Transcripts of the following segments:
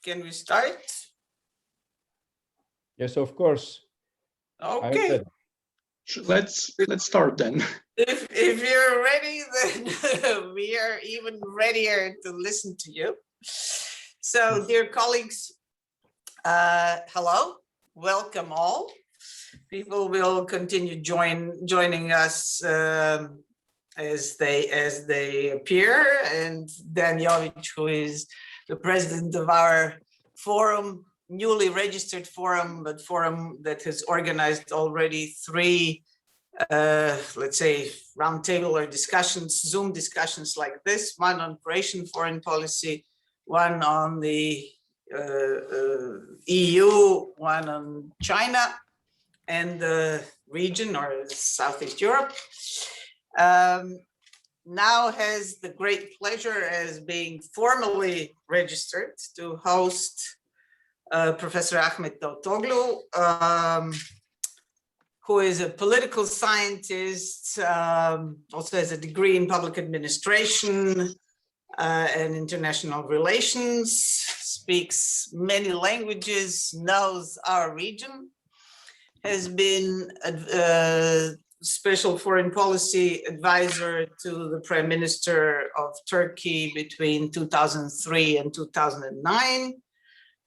Can we start? Yes, of course. Okay. Let's start then. If you're ready, then we are even readier to listen to you. So, dear colleagues, hello, welcome all. People will continue joining us as they appear, and Dan Jovic, who is the president of our forum, newly registered forum, but forum that has organized already three, let's say, roundtable or discussions, Zoom discussions like this, one on Croatian foreign policy, one on the EU, one on China and the region or Southeast Europe. Now has the great pleasure as being formally registered to host Professor Ahmet Davutoglu, who is a political scientist, also has a degree in public administration and international relations, speaks many languages, knows our region, has been a special foreign policy advisor to the Prime Minister of Turkey between 2003 and 2009,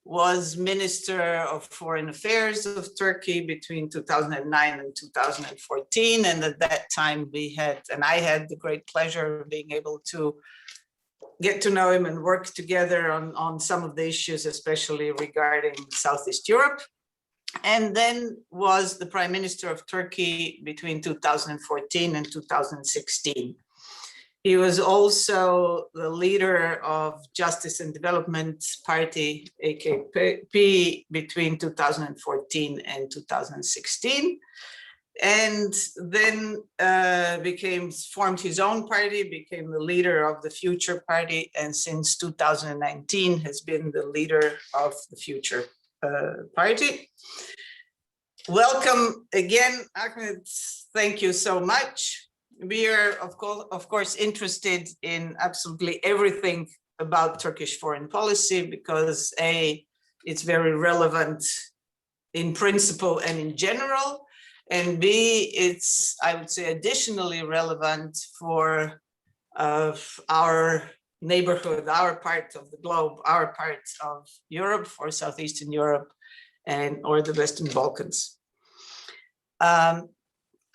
was Minister of Foreign Affairs of Turkey between 2009 and 2014. And at that time I had the great pleasure of being able to get to know him and work together on some of the issues, especially regarding Southeast Europe. And then was the Prime Minister of Turkey between 2014 and 2016. He was also the leader of Justice and Development Party, AKP, between 2014 and 2016. And then formed his own party, became the leader of the Future Party, and since 2019 has been the leader of the Future Party. Welcome again, Ahmed. Thank you so much. We are, of course, interested in absolutely everything about Turkish foreign policy because A, it's very relevant in principle and in general, and B, it's, I would say, additionally relevant for our neighborhood, our part of the globe, our part of Europe, for Southeastern Europe or the Western Balkans.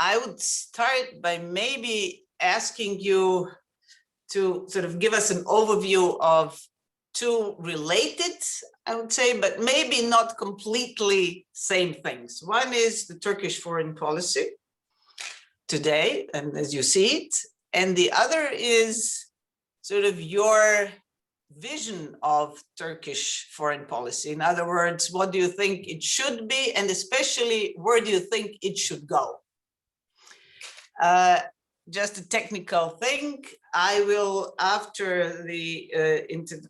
I would start by maybe asking you to sort of give us an overview of two related, I would say, but maybe not completely same things. One is the Turkish foreign policy today, and as you see it, and the other is sort of your vision of Turkish foreign policy. In other words, what do you think it should be, and especially where do you think it should go? Just a technical thing, I will, after the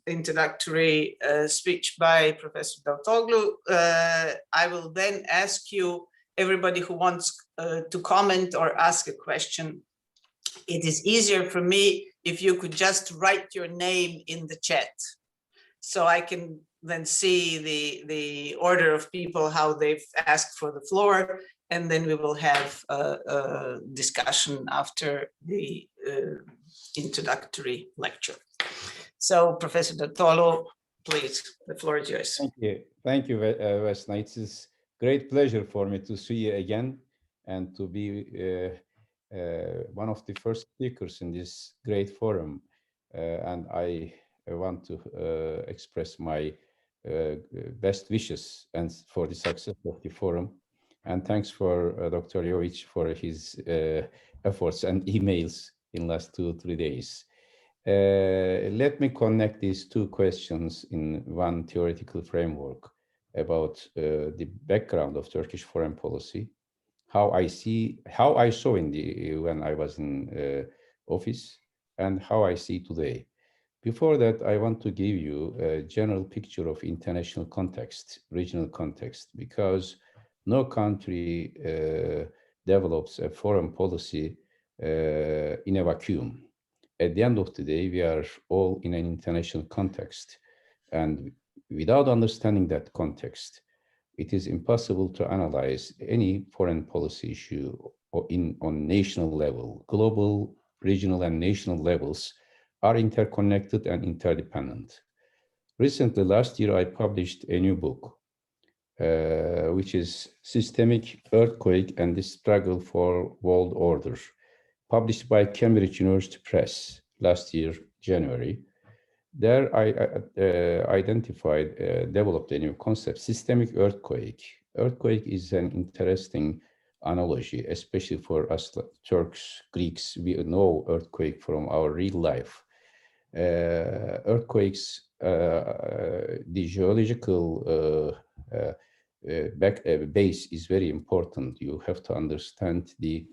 introductory speech by Professor Davutoglu, I will then ask you, everybody who wants to comment or ask a question, it is easier for me if you could just write your name in the chat, so I can then see the order of people, how they've asked for the floor, and then we will have a discussion after the introductory lecture. So, Professor Davutoglu, please, the floor is yours. Thank you, Vesna. It's a great pleasure for me to see you again and to be one of the first speakers in this great forum. And I want to express my best wishes and for the success of the forum. And thanks for Dr. Jovic for his efforts and emails in last 2-3 days. Let me connect these two questions in one theoretical framework about the background of Turkish foreign policy, how I saw when I was in office, and how I see today. Before that, I want to give you a general picture of international context, regional context, because no country develops a foreign policy in a vacuum. At the end of the day, we are all in an international context, and without understanding that context, it is impossible to analyze any foreign policy issue on national level. Global, regional, and national levels are interconnected and interdependent. Recently, last year, I published a new book, which is Systemic Earthquake and the Struggle for World Order, published by Cambridge University Press last year, January. There I developed a new concept, systemic earthquake. Earthquake is an interesting analogy, especially for us Turks, Greeks. We know earthquake from our real life. Earthquakes, the geological base is very important. You have to understand the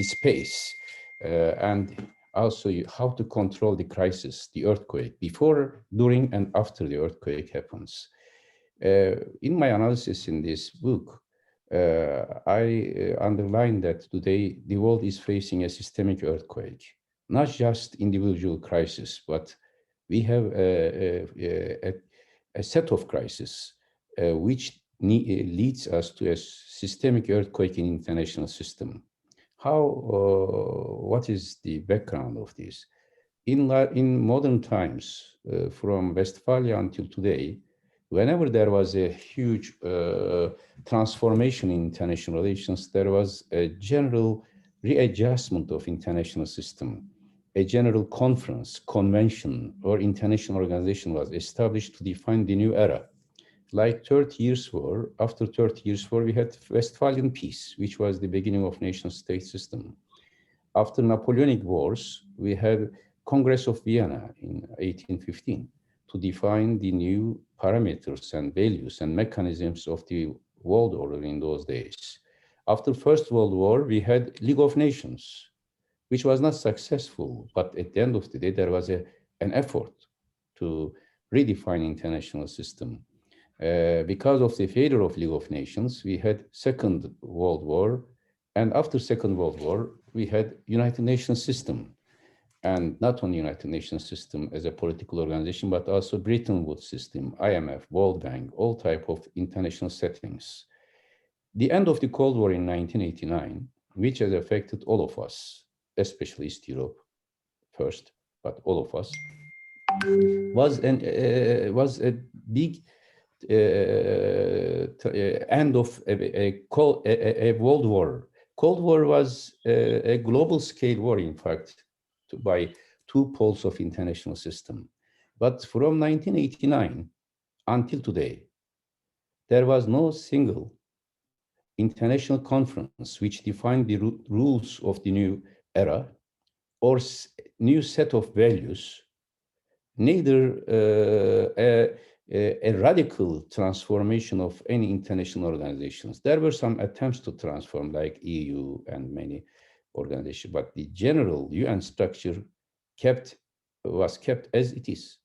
space and also how to control the crisis, the earthquake, before, during, and after the earthquake happens. In my analysis in this book, I underline that today the world is facing a systemic earthquake, not just individual crisis, but we have a set of crises which leads us to a systemic earthquake in international system. What is the background of this? In modern times, from Westphalia until today, whenever there was a huge transformation in international relations, there was a general readjustment of international system. A general conference, convention, or international organization was established to define the new era. Like 30 Years' War, after 30 Years' War, we had Westphalian Peace, which was the beginning of nation-state system. After Napoleonic Wars, we had Congress of Vienna in 1815 to define the new parameters and values and mechanisms of the world order in those days. After First World War, we had League of Nations, which was not successful, but at the end of the day, there was an effort to redefine international system. Because of the failure of League of Nations, we had Second World War, and after Second World War, we had United Nations system, and not only United Nations system as a political organization, but also Bretton Woods system, IMF, World Bank, all type of international settings. The end of the Cold War in 1989, which has affected all of us, especially East Europe first, but all of us, was a big end of a world war. Cold War was a global scale war, in fact, by two poles of international system. But from 1989 until today, there was no single international conference which defined the rules of the new era or new set of values, neither a radical transformation of any international organizations. There were some attempts to transform, like EU and many organizations, but the general UN structure was kept as it is.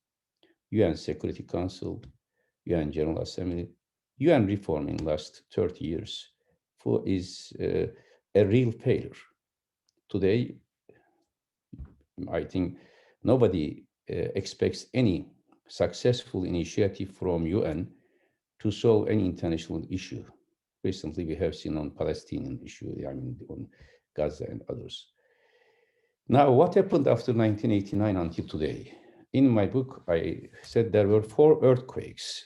UN Security Council, UN General Assembly, UN reform in the last 30 years is a real failure. Today, I think nobody expects any successful initiative from UN to solve any international issue. Recently, we have seen on Palestinian issue, I mean, on Gaza and others. Now, what happened after 1989 until today? In my book, I said there were 4 earthquakes,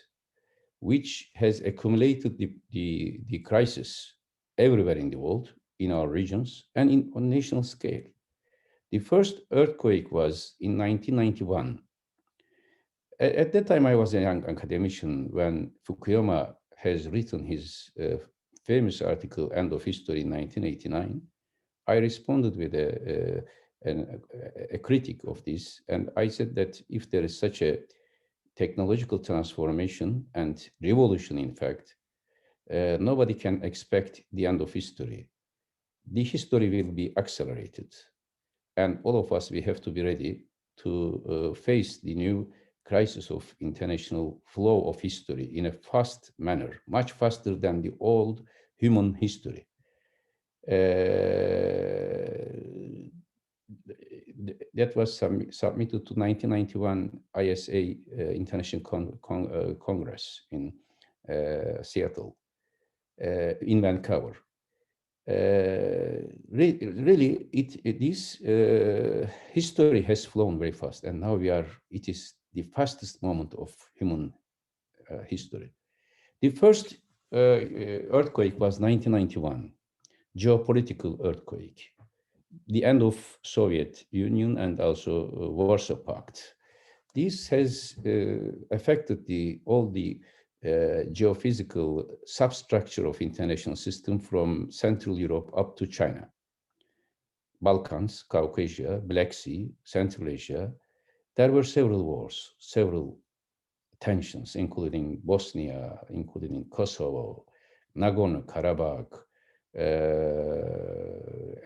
which has accumulated the crisis everywhere in the world, in our regions, and on national scale. The first earthquake was in 1991. At that time, I was a young academician when Fukuyama has written his famous article, End of History, in 1989. I responded with a critique of this, and I said that if there is such a technological transformation and revolution, in fact, nobody can expect the end of history. The history will be accelerated. And all of us, we have to be ready to face the new crisis of international flow of history in a fast manner, much faster than the old human history. that was submitted to 1991 ISA International Congress in Seattle, in Vancouver. Really, this history has flown very fast, and now it is the fastest moment of human history. The first earthquake was 1991, geopolitical earthquake, the end of Soviet Union and also Warsaw Pact. This has affected all the geophysical substructure of international system from Central Europe up to China, Balkans, Caucasia, Black Sea, Central Asia. There were several wars, several tensions, including Bosnia, including Kosovo, Nagorno-Karabakh,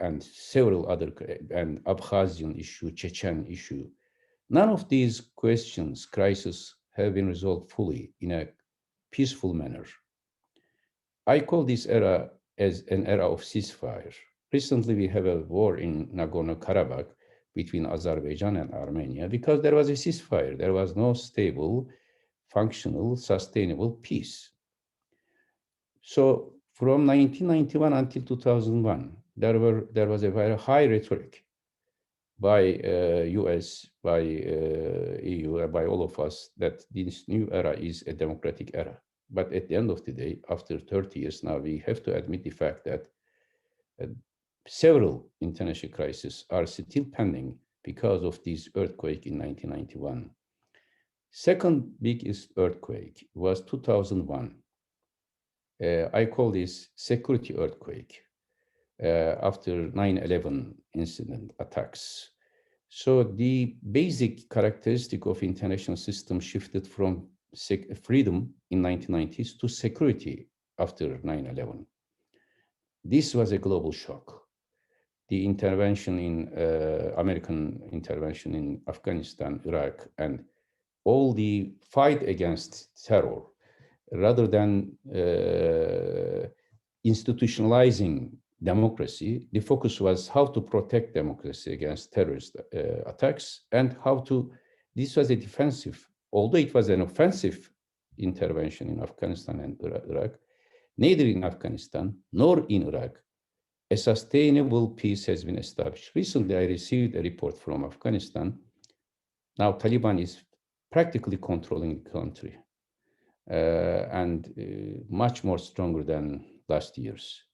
and several other, and Abkhazian issue, Chechen issue. None of these crises have been resolved fully in a peaceful manner. I call this era as an era of ceasefire. Recently, we have a war in Nagorno-Karabakh between Azerbaijan and Armenia because there was a ceasefire. There was no stable, functional, sustainable peace. So from 1991 until 2001, there was a very high rhetoric by US, by EU, by all of us, that this new era is a democratic era. But at the end of the day, after 30 years now, we have to admit the fact that several international crises are still pending because of this earthquake in 1991. Second biggest earthquake was 2001. I call this security earthquake after 9/11 incident attacks. So the basic characteristic of international system shifted from freedom in 1990s to security after 9/11. This was a global shock. The intervention in American intervention in Afghanistan, Iraq, and all the fight against terror, rather than institutionalizing democracy, the focus was how to protect democracy against terrorist attacks and this was a defensive, although it was an offensive intervention in Afghanistan and Iraq, neither in Afghanistan nor in Iraq, a sustainable peace has been established. Recently, I received a report from Afghanistan. Now, Taliban is practically controlling the country and much more stronger than last year's.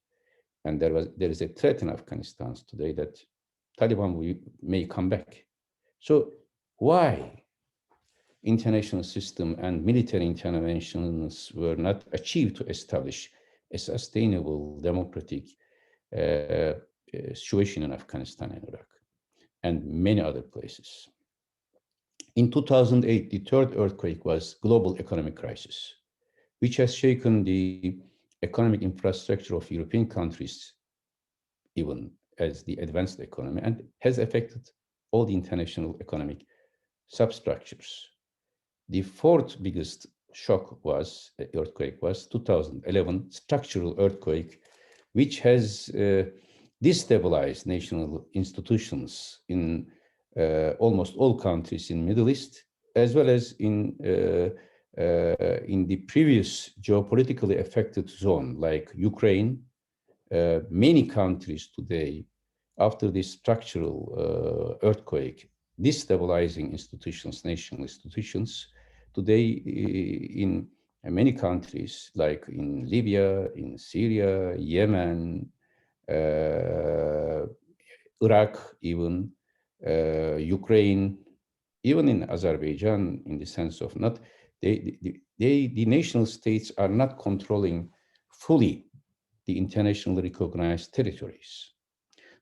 And there is a threat in Afghanistan today that Taliban may come back. So why international system and military interventions were not achieved to establish a sustainable democratic situation in Afghanistan and Iraq and many other places? In 2008, the third earthquake was global economic crisis, which has shaken the economic infrastructure of European countries, even as the advanced economy, and has affected all the international economic substructures. The fourth biggest earthquake was 2011 structural earthquake, which has destabilized national institutions in almost all countries in Middle East, as well as in the previous geopolitically affected zone like Ukraine. Many countries today, after this structural earthquake, destabilizing institutions, national institutions, today in many countries like in Libya, in Syria, Yemen, Iraq, even Ukraine, even in Azerbaijan, in the sense of the national states are not controlling fully the internationally recognized territories.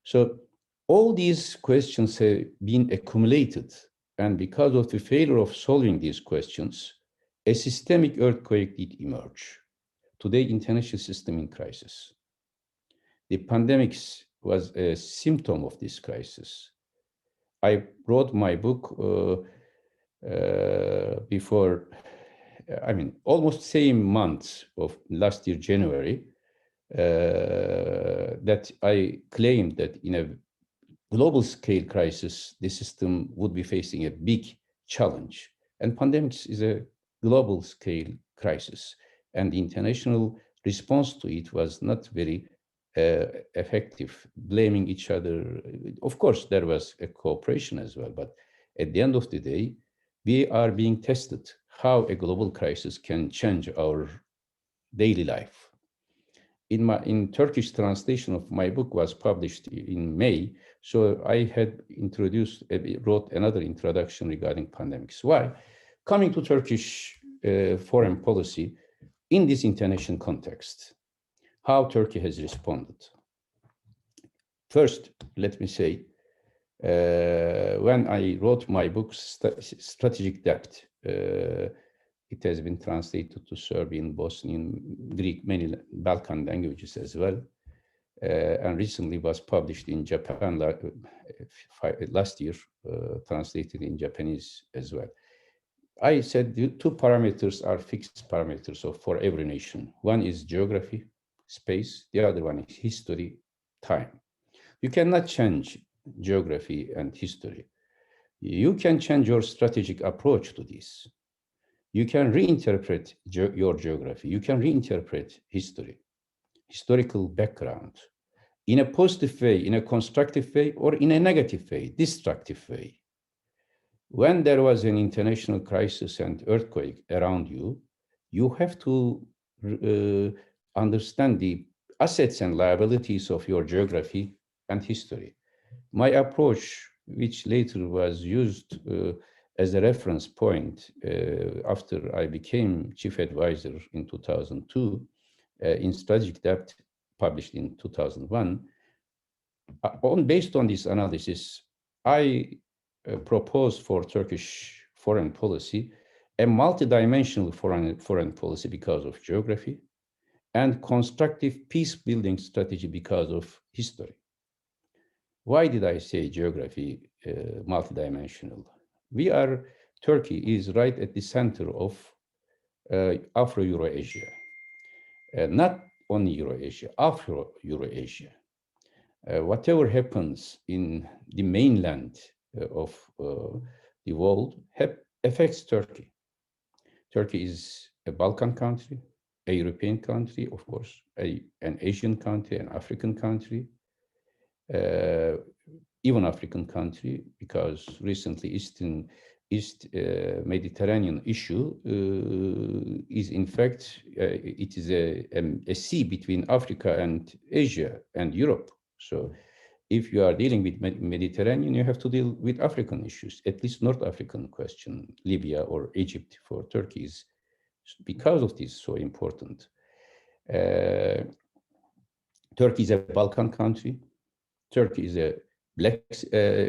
So all these questions have been accumulated, and because of the failure of solving these questions, a systemic earthquake did emerge. Today, international system in crisis. The pandemics was a symptom of this crisis. I wrote my book before, almost same month of last year, January, that I claimed that in a global scale crisis, the system would be facing a big challenge. And pandemics is a global scale crisis. And the international response to it was not very effective, blaming each other. Of course, there was a cooperation as well, but at the end of the day, we are being tested how a global crisis can change our daily life. In Turkish translation of my book was published in May, so I had wrote another introduction regarding pandemics. Why? Coming to Turkish foreign policy in this international context, how Turkey has responded. First, let me say, when I wrote my book, Strategic Debt, it has been translated to Serbian, Bosnian, Greek, many Balkan languages as well, and recently was published in Japan last year, translated in Japanese as well. I said the two parameters are fixed parameters for every nation. One is geography, space. The other one is history, time. You cannot change geography and history. You can change your strategic approach to this. You can reinterpret your geography. You can reinterpret history, historical background, in a positive way, in a constructive way, or in a negative way, destructive way. When there was an international crisis and earthquake around you, you have to understand the assets and liabilities of your geography and history. My approach, which later was used as a reference point after I became chief advisor in 2002, in Strategic Debt, published in 2001, based on this analysis, I proposed for Turkish foreign policy a multidimensional foreign policy because of geography, and constructive peace-building strategy because of history. Why did I say geography multidimensional? Turkey is right at the center of Afro-Eurasia. Not only Eurasia, Afro-Eurasia. Whatever happens in the mainland of the world affects Turkey. Turkey is a Balkan country, a European country, of course, an Asian country, an African country, even African country, because recently East Mediterranean issue is in fact, it is a sea between Africa and Asia and Europe. So if you are dealing with Mediterranean, you have to deal with African issues, at least North African question, Libya or Egypt for Turkey is, because of this, so important. Turkey is a Balkan country. Turkey is a Black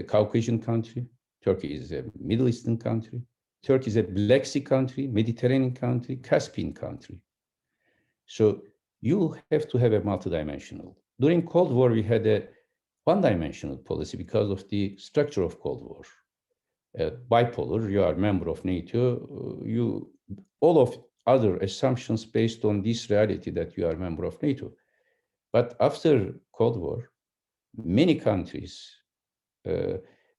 Caucasian country. Turkey is a Middle Eastern country. Turkey is a Black Sea country, Mediterranean country, Caspian country. So you have to have a multidimensional. During Cold War, we had a one-dimensional policy because of the structure of Cold War. Bipolar, you are a member of NATO, all of other assumptions based on this reality that you are a member of NATO. But after Cold War, many countries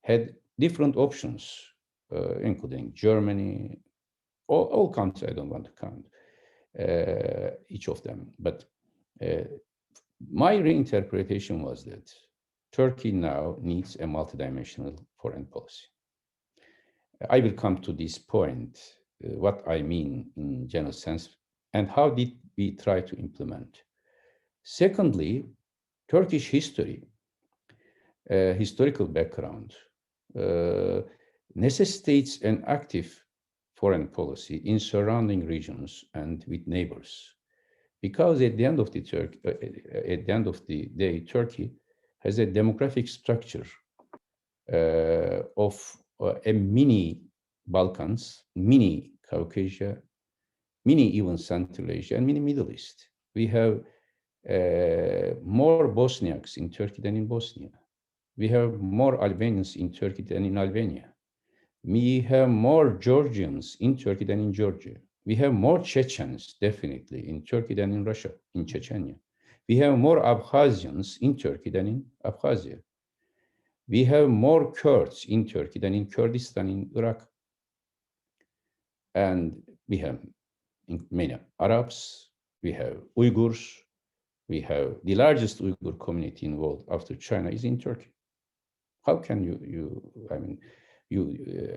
had different options, including Germany, all countries, I don't want to count each of them. But my reinterpretation was that Turkey now needs a multidimensional foreign policy. I will come to this point, what I mean in general sense, and how did we try to implement. Secondly, Turkish history, historical background, necessitates an active foreign policy in surrounding regions and with neighbors. Because at the end of the day, Turkey has a demographic structure of a mini Balkans, mini Caucasia, mini even Central Asia, and mini Middle East. We have more Bosniaks in Turkey than in Bosnia. We have more Albanians in Turkey than in Albania. We have more Georgians in Turkey than in Georgia. We have more Chechens, definitely, in Turkey than in Russia, in Chechnya. We have more Abkhazians in Turkey than in Abkhazia. We have more Kurds in Turkey than in Kurdistan in Iraq. And we have many Arabs, we have Uyghurs, we have the largest Uyghur community in the world after China is in Turkey. How can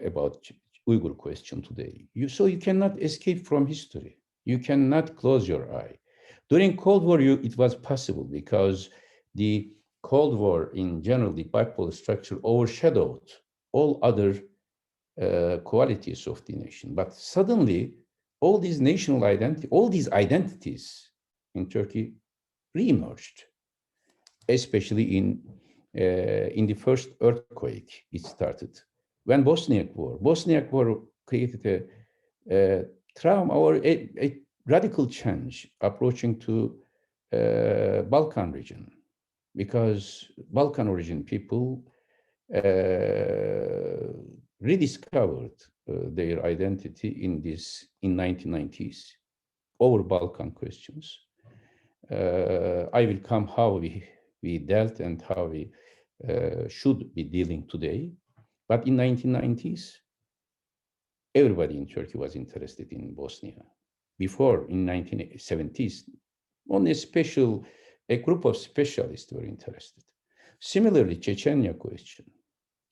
about Uyghur question today? So you cannot escape from history. You cannot close your eye. During Cold War, it was possible because the Cold War in general, the bipolar structure overshadowed all other qualities of the nation. But suddenly, all these national identity, all these identities in Turkey re-emerged, especially in the first earthquake. It started when Bosniak War created a trauma or a radical change approaching to Balkan region, because Balkan origin people rediscovered their identity in 1990s over Balkan questions. I will come how we dealt and how we should be dealing today. But in 1990s, everybody in Turkey was interested in Bosnia. Before, in 1970s, only a group of specialists were interested. Similarly, Chechnya question,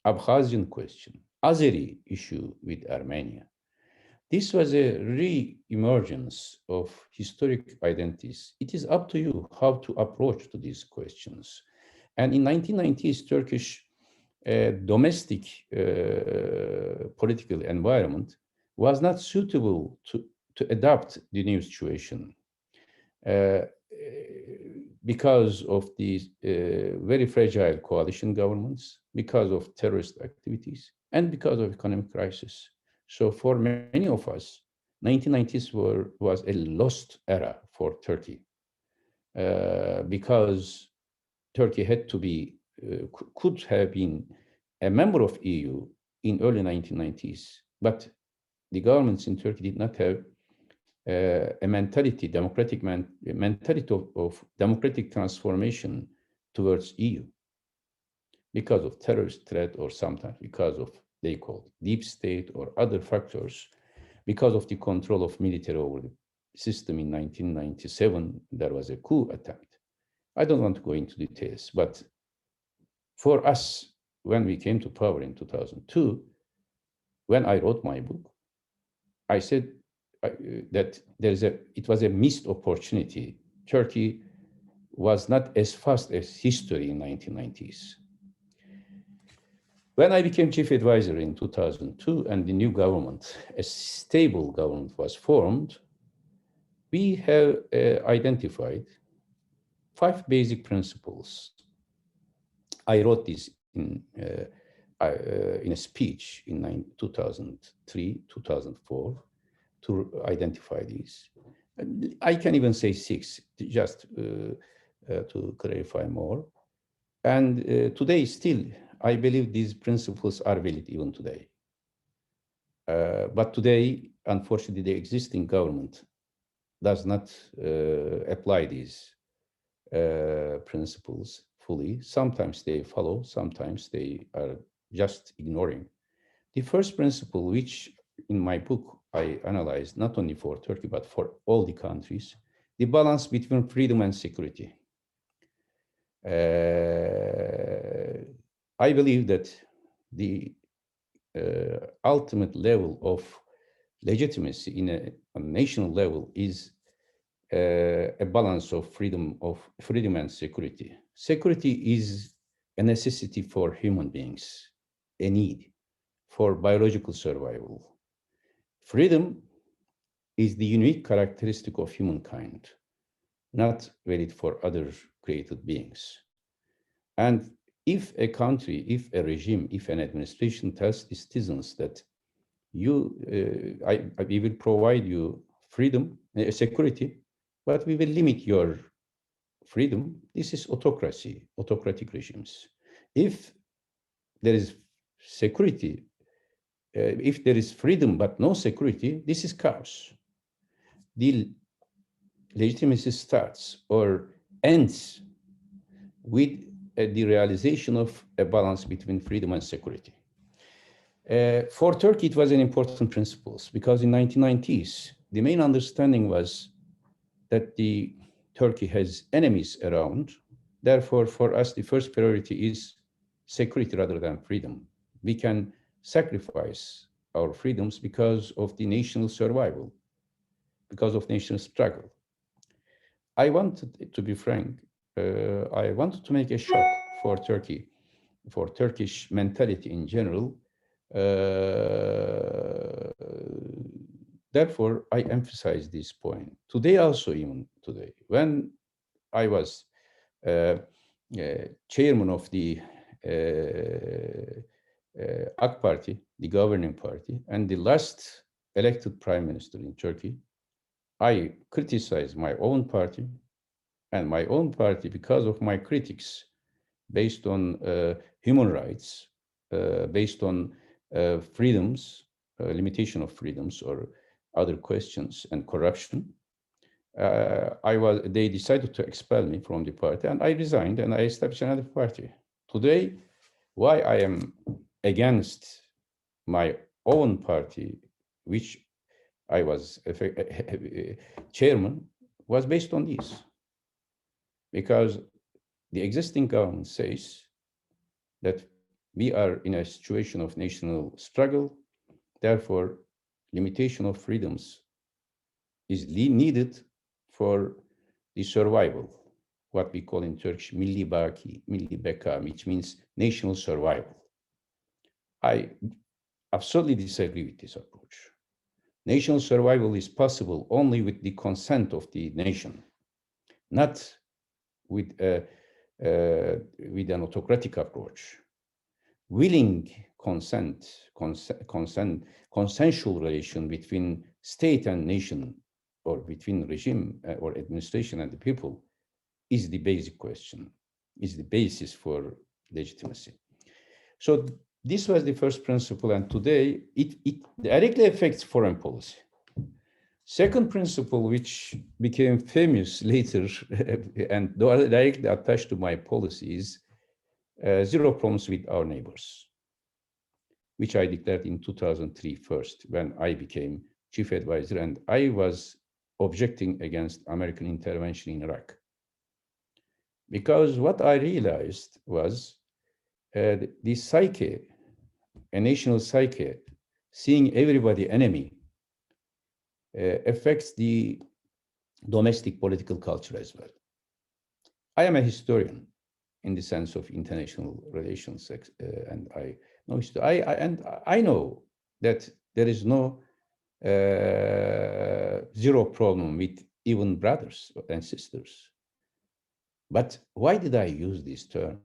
Abkhazian question, Azeri issue with Armenia. This was a re-emergence of historic identities. It is up to you how to approach to these questions. And in 1990s, Turkish domestic political environment was not suitable to adapt the new situation because of these very fragile coalition governments, because of terrorist activities, and because of economic crisis. So for many of us, 1990s was a lost era for Turkey because Turkey had to be, could have been a member of EU in early 1990s, but the governments in Turkey did not have a mentality, democratic mentality of democratic transformation towards EU because of terrorist threat, or sometimes because of, they call deep state or other factors, because of the control of military over the system in 1997, there was a coup attempt. I don't want to go into details, but for us, when we came to power in 2002, when I wrote my book, I said that it was a missed opportunity. Turkey was not as fast as history in 1990s. When I became chief advisor in 2002 and the new government, a stable government was formed, we have identified 5 basic principles. I wrote this in a speech in 2003, 2004 to identify these. I can even say 6, just to clarify more. And today still, I believe these principles are valid even today. But today, unfortunately, the existing government does not apply these principles fully. Sometimes they follow, sometimes they are just ignoring. The first principle, which in my book I analyzed not only for Turkey, but for all the countries, the balance between freedom and security. I believe that the ultimate level of legitimacy in a national level is a balance of freedom and security. Security is a necessity for human beings, a need for biological survival. Freedom is the unique characteristic of humankind, not valid for other created beings. And if a country, if a regime, if an administration tells its citizens that we will provide you freedom, security, but we will limit your freedom, this is autocracy, autocratic regimes. If there is security, if there is freedom but no security, this is chaos. The legitimacy starts or ends with the realization of a balance between freedom and security. For Turkey, it was an important principle because in 1990s, the main understanding was that Turkey has enemies around. Therefore, for us, the first priority is security rather than freedom. We can sacrifice our freedoms because of the national survival, because of national struggle. I wanted, to be frank, I wanted to make a shock for Turkey, for Turkish mentality in general. Therefore, I emphasize this point. Today also, even today, when I was chairman of the AK Party, the governing party, and the last elected prime minister in Turkey, I criticized my own party, and my own party, because of my critics based on human rights, based on freedoms, limitation of freedoms or other questions, and corruption, they decided to expel me from the party, and I resigned and I established another party. Today, why I am against my own party, which I was chairman, was based on this. Because the existing government says that we are in a situation of national struggle, therefore limitation of freedoms is needed for the survival, what we call in Turkish milli baki, milli beka, which means national survival. I absolutely disagree with this approach. National survival is possible only with the consent of the nation, not with an autocratic approach. Willing consensual relation between state and nation, or between regime or administration and the people, is the basic question, is the basis for legitimacy. So this was the first principle, and today it directly affects foreign policy. Second principle, which became famous later and directly attached to my policy, is zero problems with our neighbors, which I declared in 2003 first, when I became chief advisor, and I was objecting against American intervention in Iraq. Because what I realized was the psyche, a national psyche, seeing everybody enemy, affects the domestic political culture as well. I am a historian in the sense of international relations, and I know that there is no zero problem with even brothers and sisters. But why did I use this term?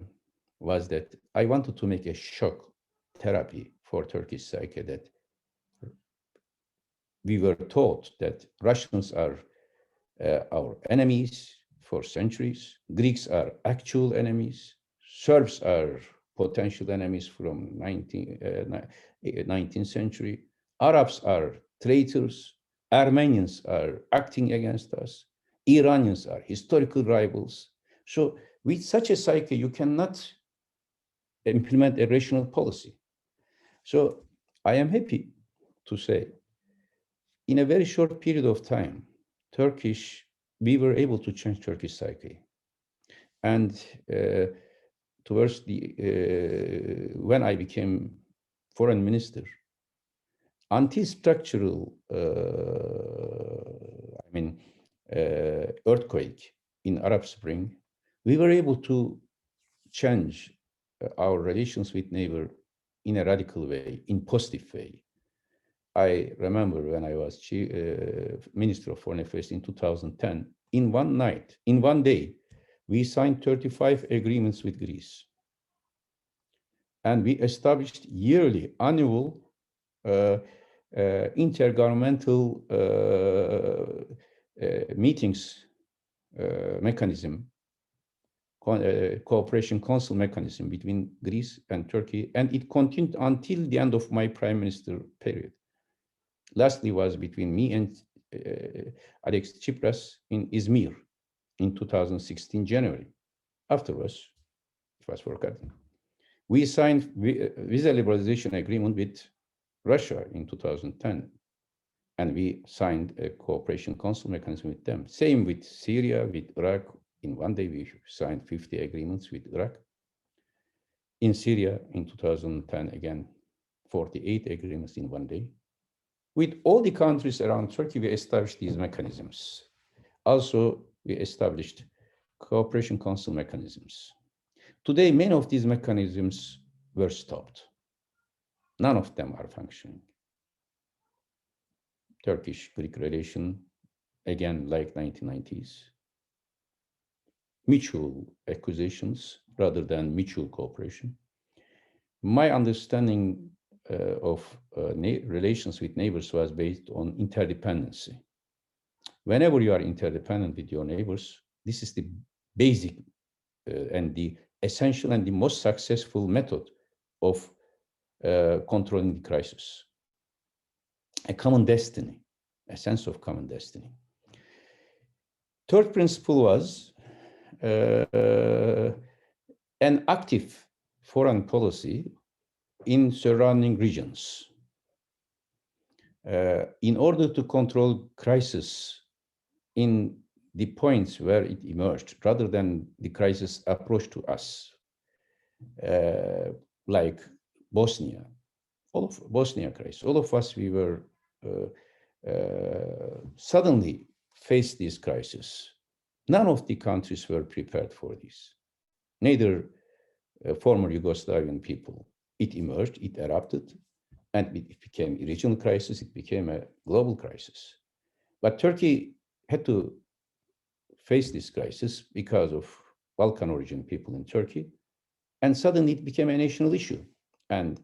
Was that I wanted to make a shock therapy for Turkish psyche, that we were taught that Russians are our enemies for centuries, Greeks are actual enemies, Serbs are potential enemies from 19th century, Arabs are traitors, Armenians are acting against us, Iranians are historical rivals. So with such a psyche, you cannot implement a rational policy. So I am happy to say, in a very short period of time, we were able to change Turkish psyche. And towards when I became foreign minister, anti-structural, earthquake in Arab Spring, we were able to change our relations with neighbor in a radical way, in positive way. I remember when I was Minister of Foreign Affairs in 2010, in one night, in one day, we signed 35 agreements with Greece. And we established yearly, annual intergovernmental meetings mechanism, cooperation council mechanism between Greece and Turkey, and it continued until the end of my prime minister period. Lastly was between me and Alex Tsipras in Izmir in 2016 January. Afterwards, It was forgotten. We signed visa liberalization agreement with Russia in 2010, and we signed a cooperation council mechanism with them. Same with Syria, with Iraq. In one day, we signed 50 agreements with Iraq. In Syria, in 2010, again, 48 agreements in one day. With all the countries around Turkey, we established these mechanisms. Also, we established cooperation council mechanisms. Today, many of these mechanisms were stopped. None of them are functioning. Turkish-Greek relation, again, like 1990s. Mutual accusations rather than mutual cooperation. My understanding of relations with neighbors was based on interdependency. Whenever you are interdependent with your neighbors, this is the basic and the essential and the most successful method of controlling the crisis. A common destiny, a sense of common destiny. Third principle was an active foreign policy in surrounding regions. In order to control crisis in the points where it emerged, rather than the crisis approach to us, like Bosnia, Bosnia crisis, all of us, we were suddenly faced this crisis. None of the countries were prepared for this, neither former Yugoslavian people. It emerged, it erupted, and it became a regional crisis, it became a global crisis. But Turkey had to face this crisis because of Balkan origin people in Turkey, and suddenly it became a national issue. And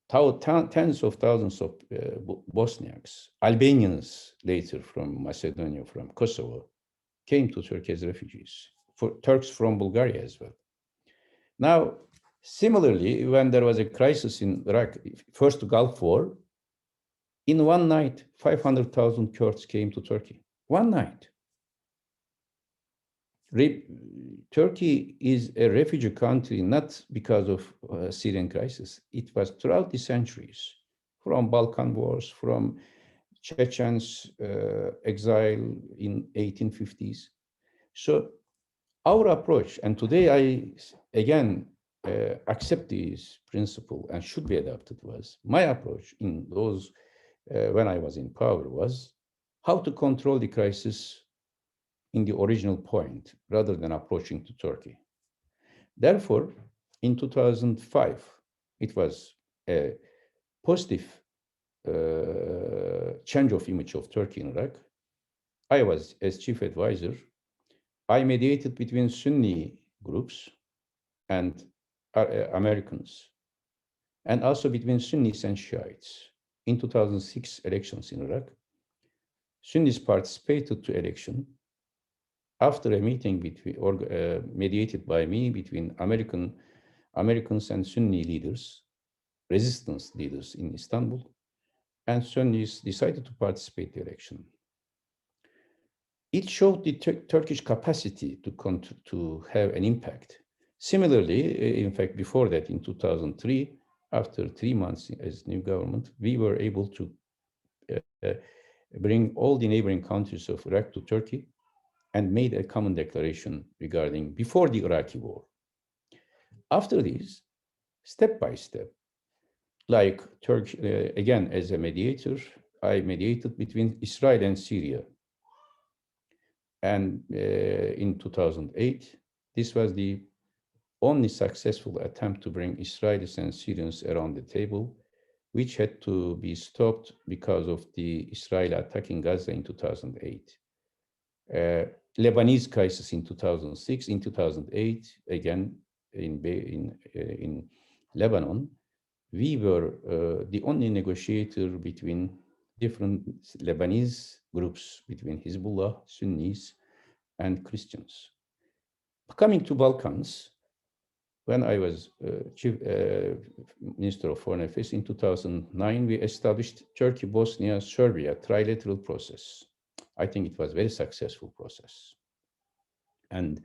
tens of thousands of Bosniaks, Albanians later from Macedonia, from Kosovo, came to Turkey as refugees, for Turks from Bulgaria as well. Now, similarly, when there was a crisis in Iraq, first Gulf War, in one night, 500,000 Kurds came to Turkey. One night. Turkey is a refugee country, not because of Syrian crisis. It was throughout the centuries, from Balkan wars, from Chechens exile in 1850s. So our approach, and today I again accept this principle and should be adopted, was my approach in those when I was in power was how to control the crisis in the original point rather than approaching to Turkey. Therefore, in 2005, it was a positive change of image of Turkey in Iraq. I was, as chief advisor, I mediated between Sunni groups and Americans, and also between Sunnis and Shiites. In 2006 elections in Iraq, Sunnis participated to election after a meeting mediated by me between Americans and Sunni leaders, resistance leaders in Istanbul, and Sunnis decided to participate in the election. It showed the Turkish capacity to have an impact. Similarly, in fact, before that, in 2003, after 3 months as new government, we were able to bring all the neighboring countries of Iraq to Turkey and made a common declaration regarding before the Iraqi war. After this, step by step, like Turkey, again, as a mediator, I mediated between Israel and Syria. And in 2008, this was the only successful attempt to bring Israelis and Syrians around the table, which had to be stopped because of the Israel attacking Gaza in 2008. Lebanese crisis in 2006, in 2008, again in Lebanon, we were the only negotiator between different Lebanese groups, between Hezbollah, Sunnis, and Christians. Coming to Balkans, when I was Chief Minister of Foreign Affairs in 2009, we established Turkey, Bosnia, Serbia trilateral process. I think it was a very successful process. And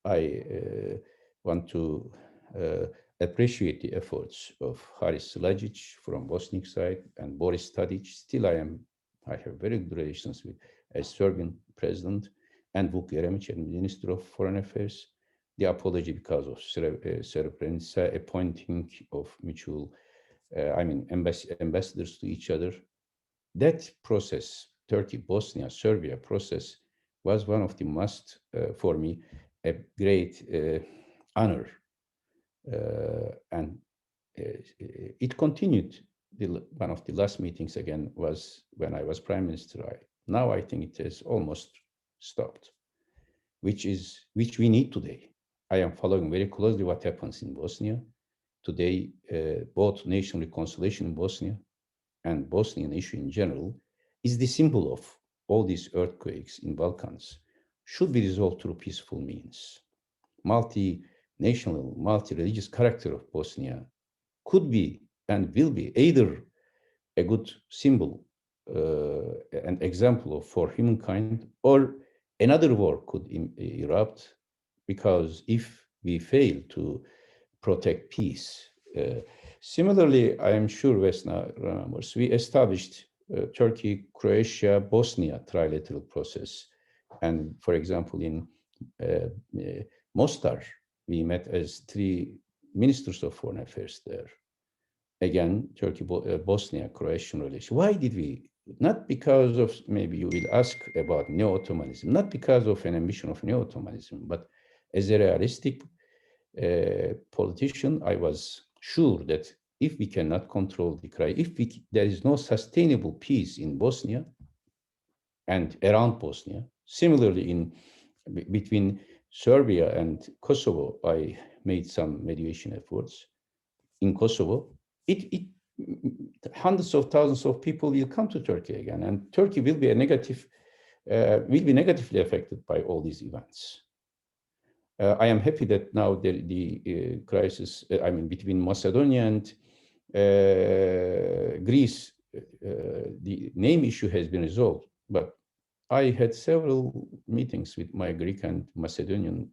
I want to appreciate the efforts of Haris Silajic from Bosniak side and Boris Tadic. Still, I have very good relations with a Serbian president and Vuk Jeremic, Minister of Foreign Affairs. The apology because of Srebrenica, appointing of mutual, ambassadors to each other. That process, Turkey, Bosnia, Serbia process, was one of the most, for me, a great honor. And it continued. One of the last meetings again was when I was Prime Minister. Now I think it has almost stopped, which we need today. I am following very closely what happens in Bosnia. Today, both nation reconciliation in Bosnia and Bosnian issue in general is the symbol of all these earthquakes in Balkans should be resolved through peaceful means. Multi-national, multi-religious character of Bosnia could be and will be either a good symbol, an example for humankind, or another war could erupt, because if we fail to protect peace. Similarly, I am sure Vesna remembers, we established Turkey, Croatia, Bosnia trilateral process. And for example, in Mostar, we met as 3 ministers of foreign affairs there. Again, Turkey, Bosnia, Croatian relation. Why did we? Not because of, maybe you will ask about neo-Ottomanism, not because of an ambition of neo-Ottomanism, but as a realistic politician, I was sure that if we cannot control the crisis, if there is no sustainable peace in Bosnia and around Bosnia, similarly between Serbia and Kosovo, I made some mediation efforts. In Kosovo, hundreds of thousands of people will come to Turkey again, and Turkey will be negatively affected by all these events. I am happy that now the crisis, between Macedonia and Greece, the name issue has been resolved. But I had several meetings with my Greek and Macedonian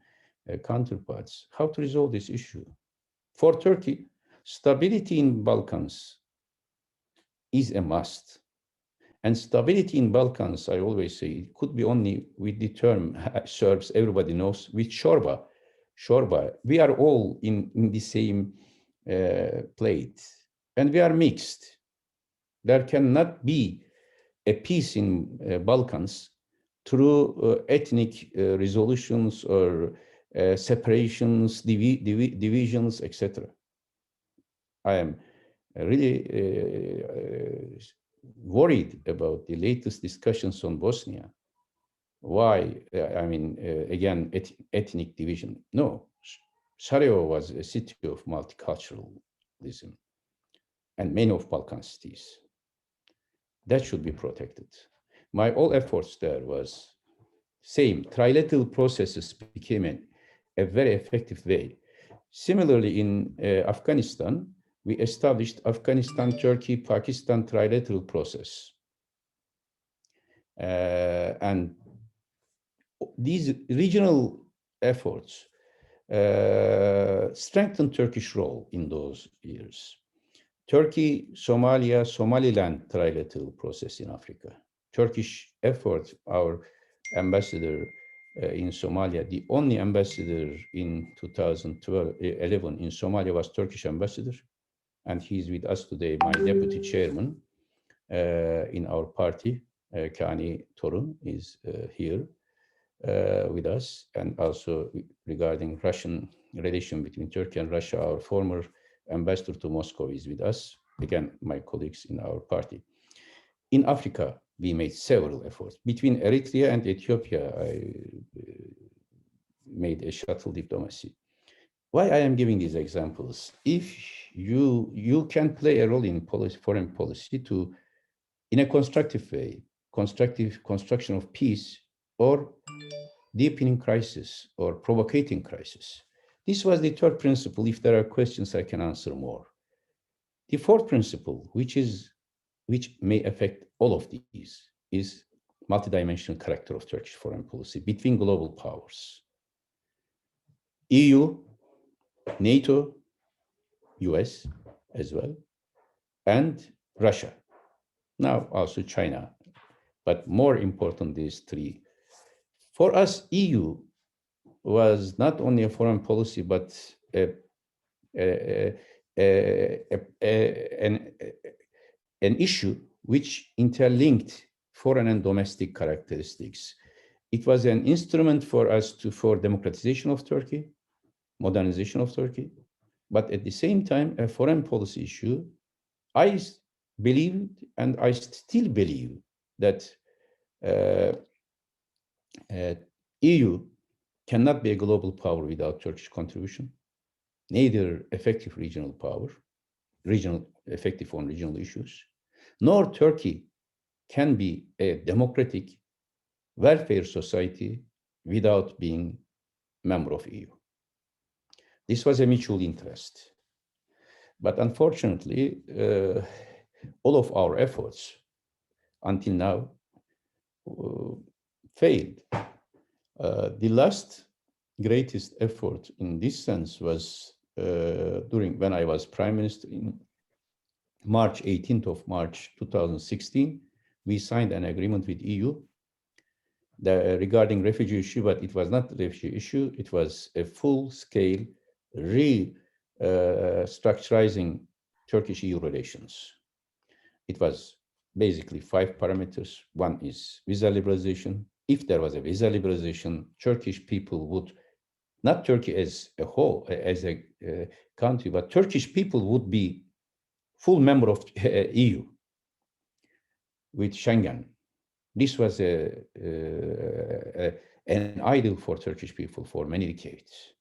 counterparts, how to resolve this issue. For Turkey, stability in Balkans is a must. And stability in Balkans, I always say, it could be only with the term Serbs, everybody knows, with Shorba. Shorba, we are all in the same plate, and we are mixed. There cannot be a peace in Balkans through ethnic resolutions or separations, divisions, etc. I am really worried about the latest discussions on Bosnia. Why? Again, ethnic division. No, Sarajevo was a city of multiculturalism, and many of Balkan cities. That should be protected. My all efforts there was same. Trilateral processes became a very effective way. Similarly, in Afghanistan, we established Afghanistan, Turkey, Pakistan trilateral process. And these regional efforts strengthened Turkish role in those years. Turkey, Somalia, Somaliland trilateral process in Africa. Turkish effort, our ambassador in Somalia, the only ambassador in 2011 in Somalia was Turkish ambassador. And he's with us today, my deputy chairman in our party, Kani Torun, is here with us. And also regarding Russian relation between Turkey and Russia, our former ambassador to Moscow is with us. Again, my colleagues in our party. In Africa, we made several efforts. Between Eritrea and Ethiopia, I made a shuttle diplomacy. Why I am giving these examples? If you can play a role in foreign policy in a constructive way, constructive construction of peace, or deepening crisis, or provocating crisis. This was the third principle. If there are questions, I can answer more. The fourth principle, which may affect all of these, is multidimensional character of Turkish foreign policy between global powers. EU, NATO, US as well, and Russia. Now also China, but more important, these three. For us, EU was not only a foreign policy, but an issue which interlinked foreign and domestic characteristics. It was an instrument for us for democratization of Turkey, modernization of Turkey, but at the same time, a foreign policy issue. I believed, and I still believe, that EU cannot be a global power without Turkish contribution, neither effective regional power, effective on regional issues, nor Turkey can be a democratic welfare society without being member of EU. This was a mutual interest. But unfortunately, all of our efforts until now failed. The last greatest effort in this sense was during when I was Prime Minister in March 18th of March 2016. We signed an agreement with EU regarding refugee issue, but it was not a refugee issue. It was a full-scale restructuring Turkish-EU relations. It was basically 5 parameters. One is visa liberalization. If there was a visa liberalization, Turkish people would, not Turkey as a whole, as a country, but Turkish people would be full member of EU with Schengen. This was an ideal for Turkish people for many decades.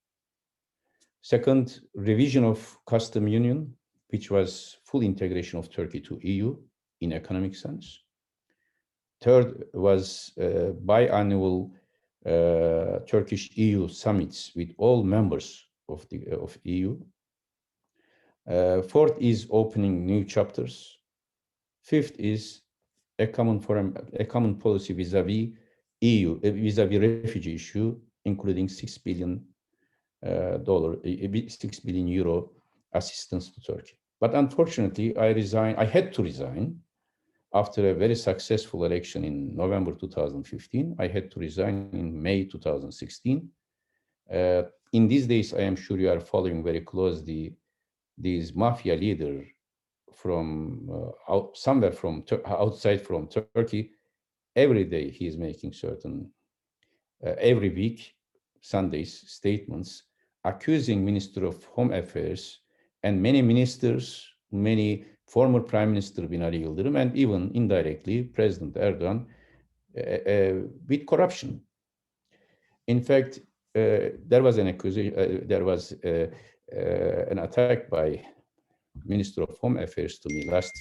Second, revision of custom union, which was full integration of Turkey to EU in economic sense. Third was biannual Turkish-EU summits with all members of EU. Fourth is opening new chapters. Fifth is a common policy vis-a-vis EU, vis-a-vis refugee issue, including $6 billion euro assistance to Turkey. But unfortunately, I had to resign after a very successful election in November 2015. I had to resign in May 2016. In these days, I am sure you are following very closely these mafia leader from somewhere from outside from Turkey. Every day he is making certain, every week, Sundays, statements accusing Minister of Home Affairs and many ministers, many former Prime Minister Binali Yıldırım, and even indirectly President Erdogan with corruption. In fact, there was an accusation, there was an attack by Minister of Home Affairs to me last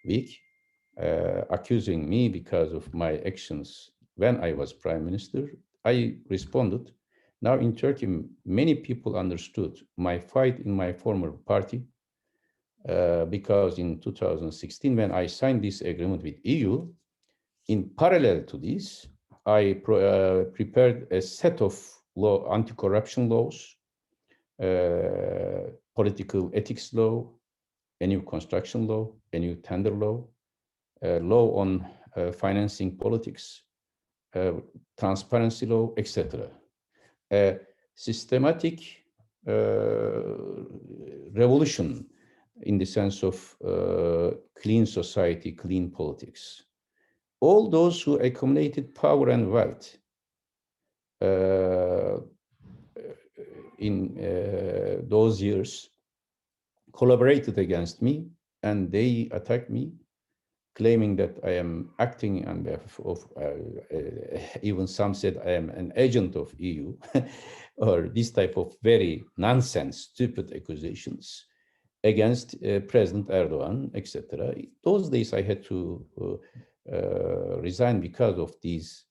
week, accusing me because of my actions when I was Prime Minister. I responded. Now in Turkey, many people understood my fight in my former party because in 2016, when I signed this agreement with EU, in parallel to this, I prepared a set of anti-corruption laws, political ethics law, a new construction law, a new tender law, law on financing politics, transparency law, etc. A systematic revolution in the sense of clean society, clean politics. All those who accumulated power and wealth in those years collaborated against me, and they attacked me, claiming that I am acting on behalf of, even some said I am an agent of EU, or this type of very nonsense, stupid accusations against President Erdogan, etc. Those days I had to resign because of these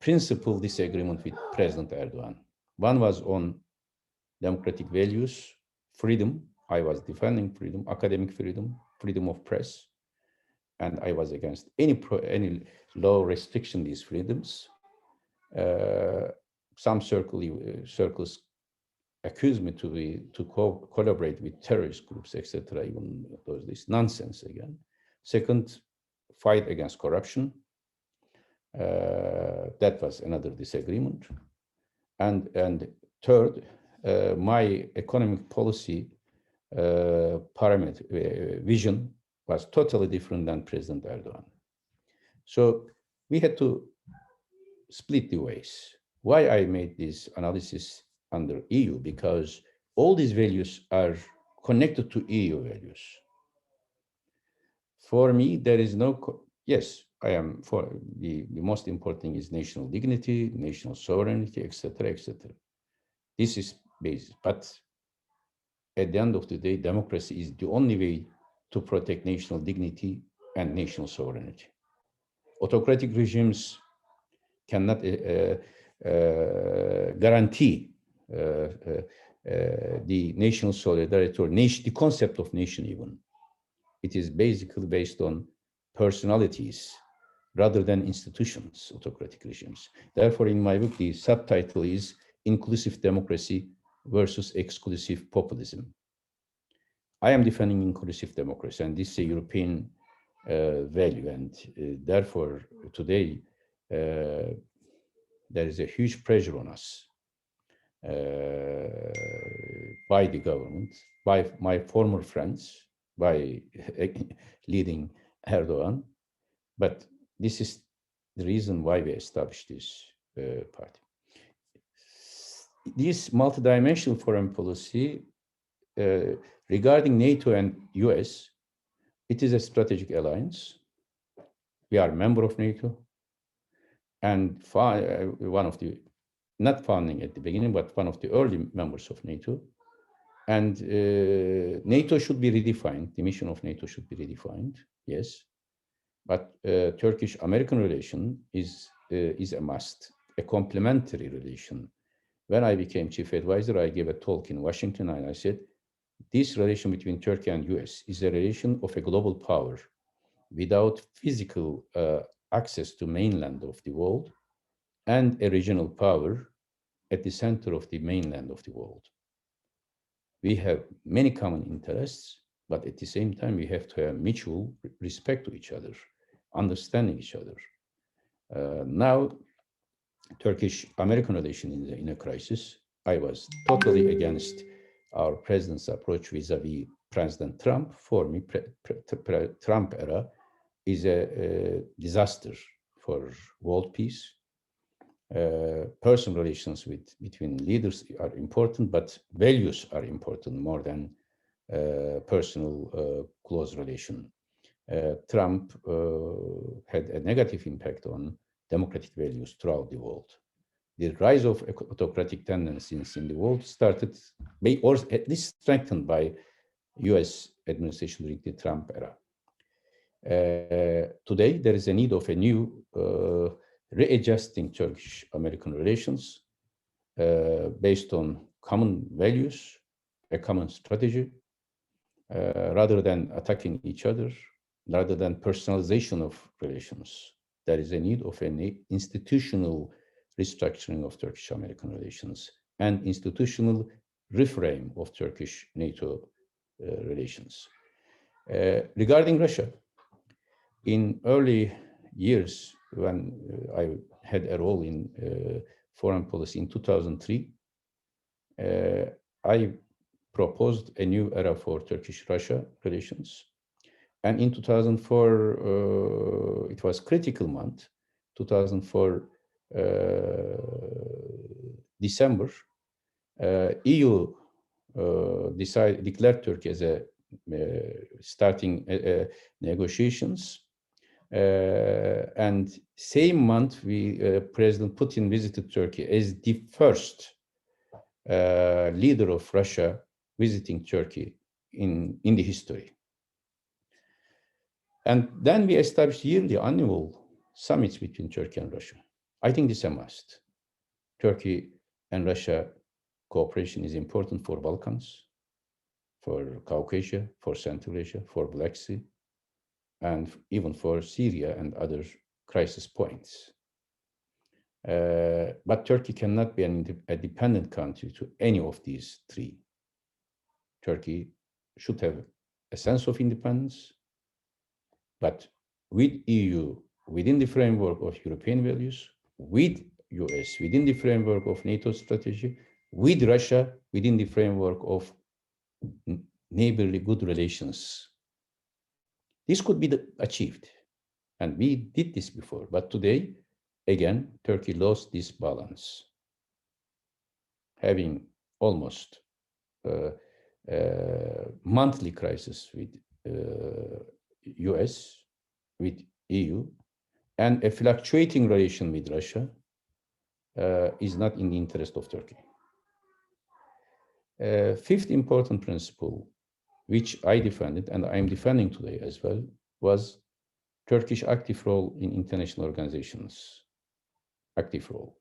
principal disagreement with President Erdogan. One was on democratic values, freedom. I was defending freedom, academic freedom, freedom of press, and I was against any law restriction these freedoms. Some circles accuse me to collaborate with terrorist groups, etc. Even those this nonsense again. Second, fight against corruption. That was another disagreement. And third, my economic policy parameter vision was totally different than President Erdogan. So we had to split the ways. Why I made this analysis under EU? Because all these values are connected to EU values. For me, there is no, yes, I am for the most important thing is national dignity, national sovereignty, etc., etc. This is basic, but at the end of the day, democracy is the only way to protect national dignity and national sovereignty. Autocratic regimes cannot guarantee the national solidarity or the concept of nation even. It is basically based on personalities rather than institutions, autocratic regimes. Therefore, in my book, the subtitle is Inclusive Democracy versus Exclusive Populism. I am defending inclusive democracy, and this is a European value, and therefore today there is a huge pressure on us by the government, by my former friends, by leading Erdogan. But this is the reason why we established this party. This multidimensional foreign policy regarding NATO and US, it is a strategic alliance. We are a member of NATO, and one of the, not founding at the beginning, but one of the early members of NATO. And NATO should be redefined. The mission of NATO should be redefined, yes. But Turkish-American relation is a must, a complementary relation. When I became chief advisor, I gave a talk in Washington, and I said, this relation between Turkey and US is a relation of a global power without physical access to mainland of the world and a regional power at the center of the mainland of the world. We have many common interests, but at the same time, we have to have mutual respect to each other, understanding each other. Now, Turkish-American relation in a crisis. I was totally against our president's approach vis-a-vis President Trump. For me, Trump era is a disaster for world peace. Personal relations between leaders are important, but values are important more than personal close relation. Trump had a negative impact on democratic values throughout the world. The rise of autocratic tendencies in the world started, or at least strengthened by US administration during the Trump era. Today, there is a need of a new readjusting Turkish-American relations based on common values, a common strategy, rather than attacking each other, rather than personalization of relations. There is a need of an institutional restructuring of Turkish-American relations and institutional reframe of Turkish-NATO relations. Regarding Russia, in early years, when I had a role in foreign policy in 2003, I proposed a new era for Turkish-Russia relations. And in 2004, it was critical month, 2004, December, EU declared Turkey as a starting negotiations. And same month, President Putin visited Turkey as the first leader of Russia visiting Turkey in the history. And then we established yearly annual summits between Turkey and Russia. I think this is a must. Turkey and Russia cooperation is important for Balkans, for Caucasia, for Central Asia, for Black Sea, and even for Syria and other crisis points. But Turkey cannot be a dependent country to any of these three. Turkey should have a sense of independence, but with EU within the framework of European values, with US within the framework of NATO strategy, with Russia within the framework of neighborly good relations. This could be achieved, and we did this before, but today, again, Turkey lost this balance, having almost monthly crisis with US, with EU, and a fluctuating relation with Russia is not in the interest of Turkey. Fifth important principle, which I defended and I'm defending today as well, was Turkish active role in international organizations. Active role.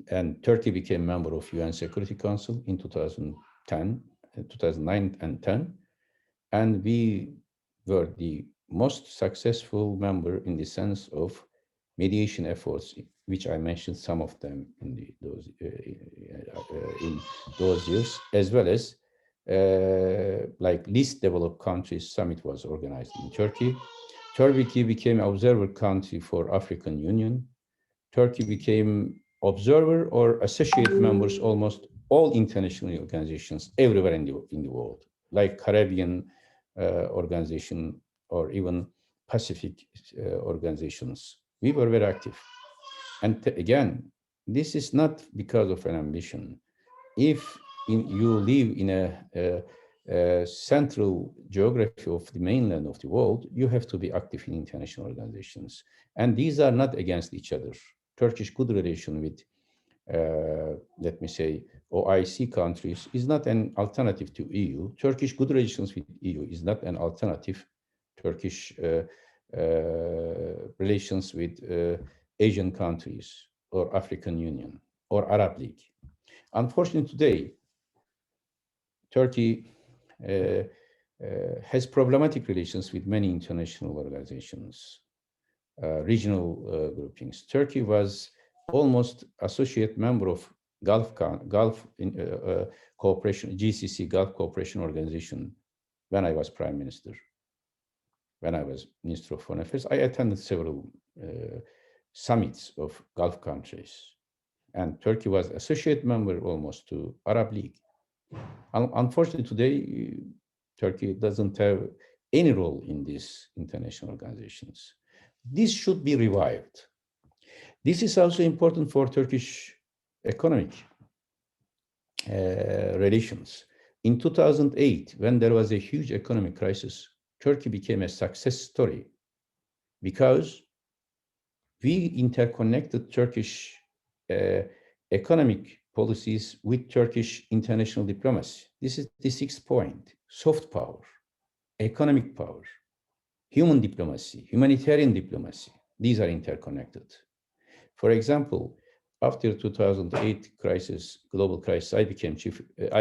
And Turkey became member of UN Security Council in 2009 and 10. And we were the most successful member in the sense of mediation efforts, which I mentioned some of them in those years, as well as like least developed countries summit was organized in Turkey. Turkey became observer country for African Union. Turkey became observer or associate members almost all international organizations everywhere in the world, like Caribbean organization or even Pacific organizations. We were very active. And again, this is not because of an ambition. If you live in a central geography of the mainland of the world, you have to be active in international organizations. And these are not against each other. Turkish good relation with, let me say, OIC countries is not an alternative to EU. Turkish good relations with EU is not an alternative. Turkish relations with Asian countries or African Union or Arab League. Unfortunately, today, Turkey has problematic relations with many international organizations, regional groupings. Turkey was almost associate member of Gulf Cooperation, GCC, Gulf Cooperation Organization, when I was Prime Minister. When I was Minister of Foreign Affairs, I attended several summits of Gulf countries. And Turkey was associate member almost to Arab League. Unfortunately, today, Turkey doesn't have any role in these international organizations. This should be revived. This is also important for Turkish economic relations. In 2008, when there was a huge economic crisis, Turkey became a success story because we interconnected Turkish economic policies with Turkish international diplomacy. This is the sixth point: soft power, economic power, human diplomacy, humanitarian diplomacy. These are interconnected. For example, after 2008 crisis, global crisis, I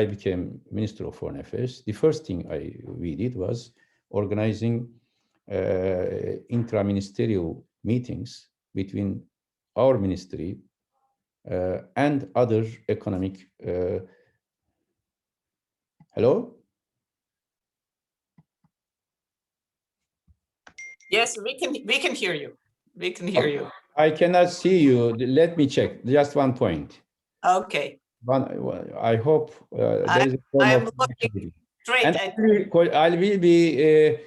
became Minister of Foreign Affairs. The first thing we did was organizing intra-ministerial meetings between our ministry and other economic. Hello? Yes, we can hear you. We can hear you. I cannot see you. Let me check. Just one point. Okay. I hope there is a form I'm of looking straight and at I will be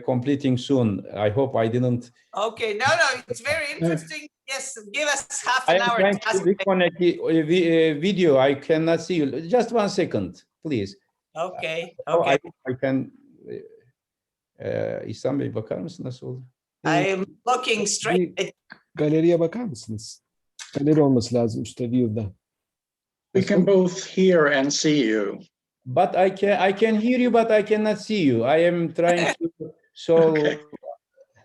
completing soon. I hope I didn't. Okay, no, it's very interesting. Yes, give us half I an am hour. trying to reconnect the video. I cannot see you. Just 1 second, please. Okay, I okay. can. İhsan Bey bakar mısın nasıl oldu? I am looking straight at Galeriye bakar mısınız? Galeri olması lazım üstte view'da. We can both hear and see you. But I can hear you, but I cannot see you. I am trying to solve. Okay.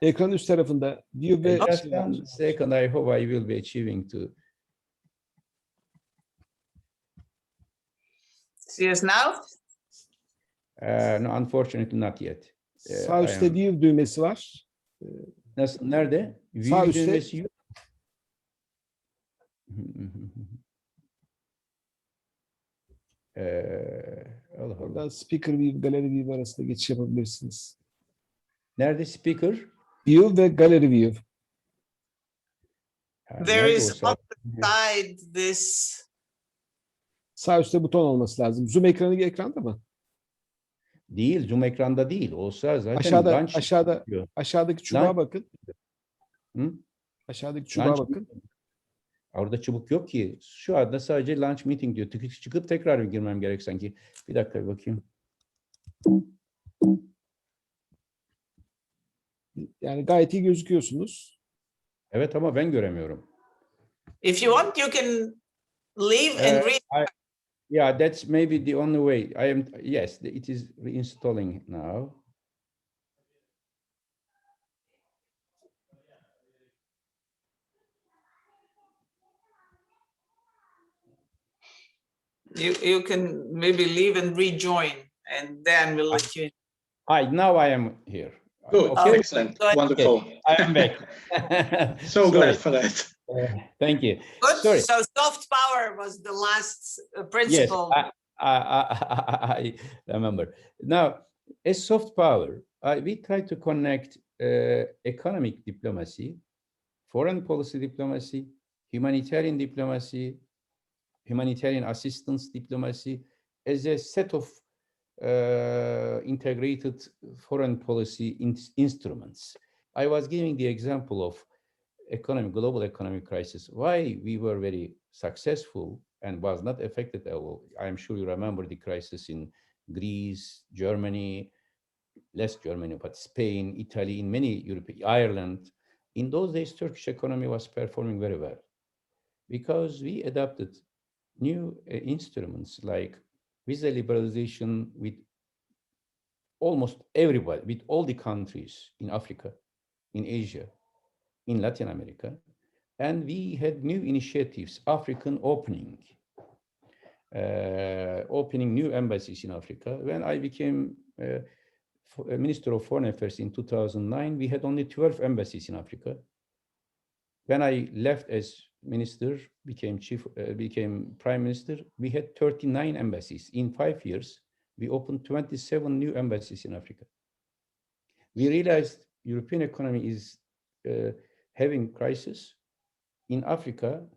Ekranın üst tarafında view ve Just 1 second. I hope I will be achieving to. see us now. No, unfortunately not yet. sağ üstte view düğmesi var. Nerede? Sağ View üstte. düğmesi yok. Allah Allah. Orada speaker view, gallery view arasında geçiş yapabilirsiniz. Nerede speaker? View ve gallery view. Ha, There nerede is o saat? outside this. Sağ üstte buton olması lazım. Zoom ekranı ekranda mı? Değil, zoom ekranda değil. Olsa zaten Aşağıda, launch aşağıda, diyor. aşağıdaki çubuğa Launch- bakın. Hı? Aşağıdaki çubuğa Launch bakın. Orada çubuk yok ki. Şu anda sadece launch meeting diyor. Çıkıp tekrar bir girmem gerek sanki. Bir dakika bir bakayım. Yani gayet iyi gözüküyorsunuz. Evet ama ben göremiyorum. If you want, you can leave and read. Yeah, that's maybe the only way. Yes, it is reinstalling now. You can maybe leave and rejoin, and then we'll let you in. Now I am here. Good, Okay. excellent, Good. wonderful. I am back. So Sorry. glad for that. Thank you. Good. Sorry. So soft power was the last Yes, principle. I remember. Now, as soft power, we try to connect economic diplomacy, foreign policy diplomacy, humanitarian diplomacy, humanitarian assistance diplomacy as a set of integrated foreign policy instruments. I was giving the example of global economic crisis, why we were very successful and was not affected at all. I'm sure you remember the crisis in Greece, Germany, less Germany, but Spain, Italy, in many European, Ireland. In those days, Turkish economy was performing very well because we adopted new instruments like visa liberalization with almost everybody, with all the countries in Africa, in Asia, in Latin America. And we had new initiatives, African opening new embassies in Africa. When I became Minister of Foreign Affairs in 2009, we had only 12 embassies in Africa. When I left as minister, became prime minister, we had 39 embassies. In 5 years, we opened 27 new embassies in Africa. We realized European economy is having crisis. In Africa,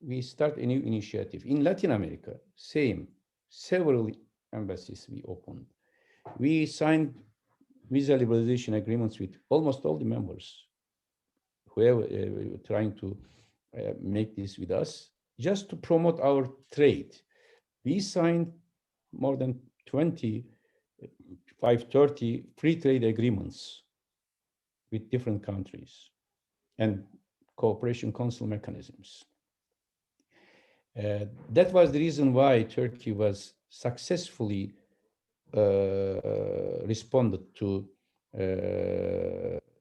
we start a new initiative. In Latin America, same, several embassies we opened. We signed visa liberalization agreements with almost all the members who are trying to make this with us, just to promote our trade. We signed more than 30 free trade agreements with different countries and cooperation council mechanisms. That was the reason why Turkey was successfully responded to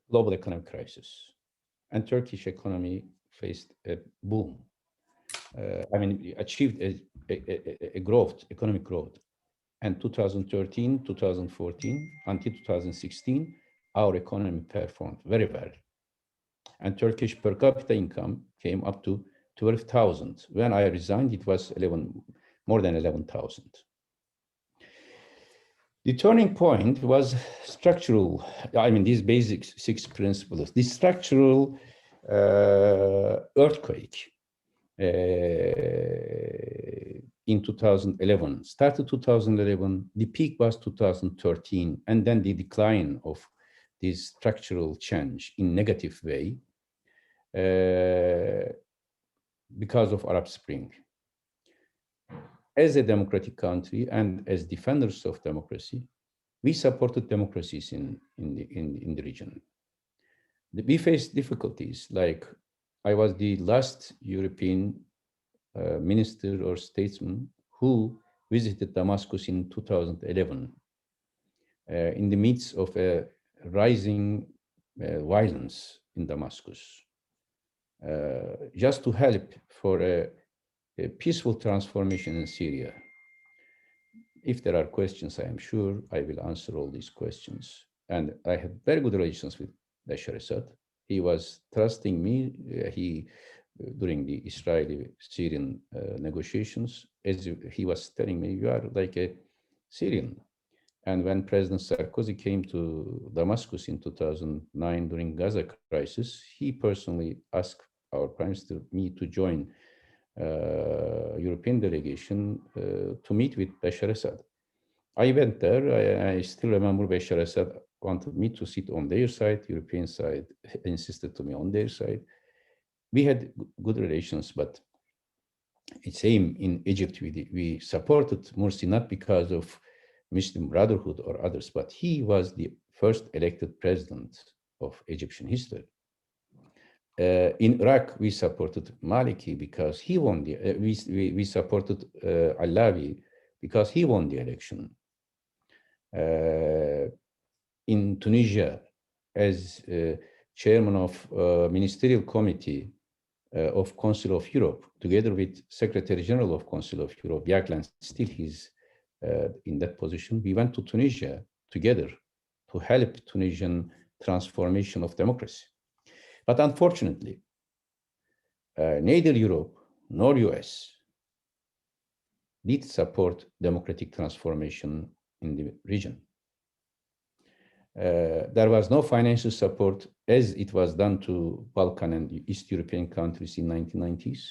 global economic crisis, and Turkish economy faced a boom. Achieved a growth, economic growth. And 2013, 2014, until 2016, our economy performed very well. And Turkish per capita income came up to 12,000. When I resigned, it was more than 11,000. The turning point was structural. These basic 6 principles. The structural earthquake in 2011, started 2011, the peak was 2013, and then the decline of this structural change in negative way because of Arab Spring. As a democratic country and as defenders of democracy, we supported democracies in the region. We faced difficulties, like I was the last European minister or statesman who visited Damascus in 2011 in the midst of a rising violence in Damascus, just to help for a peaceful transformation in Syria. If there are questions, I am sure I will answer all these questions. And I had very good relations with Bashar Assad. He was trusting me. He during the Israeli-Syrian negotiations. As he was telling me, you are like a Syrian. And when President Sarkozy came to Damascus in 2009 during Gaza crisis, he personally asked our Prime Minister, me, to join European delegation to meet with Bashar Assad. I went there. I still remember Bashar Assad wanted me to sit on their side. European side insisted to me on their side. We had good relations, but it's same in Egypt. We supported Morsi not because of Muslim Brotherhood or others, but he was the first elected president of Egyptian history. In Iraq, we supported Maliki because he won the. We supported Alawi because he won the election. In Tunisia, as chairman of Ministerial Committee of Council of Europe, together with Secretary General of Council of Europe, Jagland, still he's in that position. We went to Tunisia together to help Tunisian transformation of democracy. But unfortunately, neither Europe nor US did support democratic transformation in the region. There was no financial support as it was done to Balkan and East European countries in 1990s.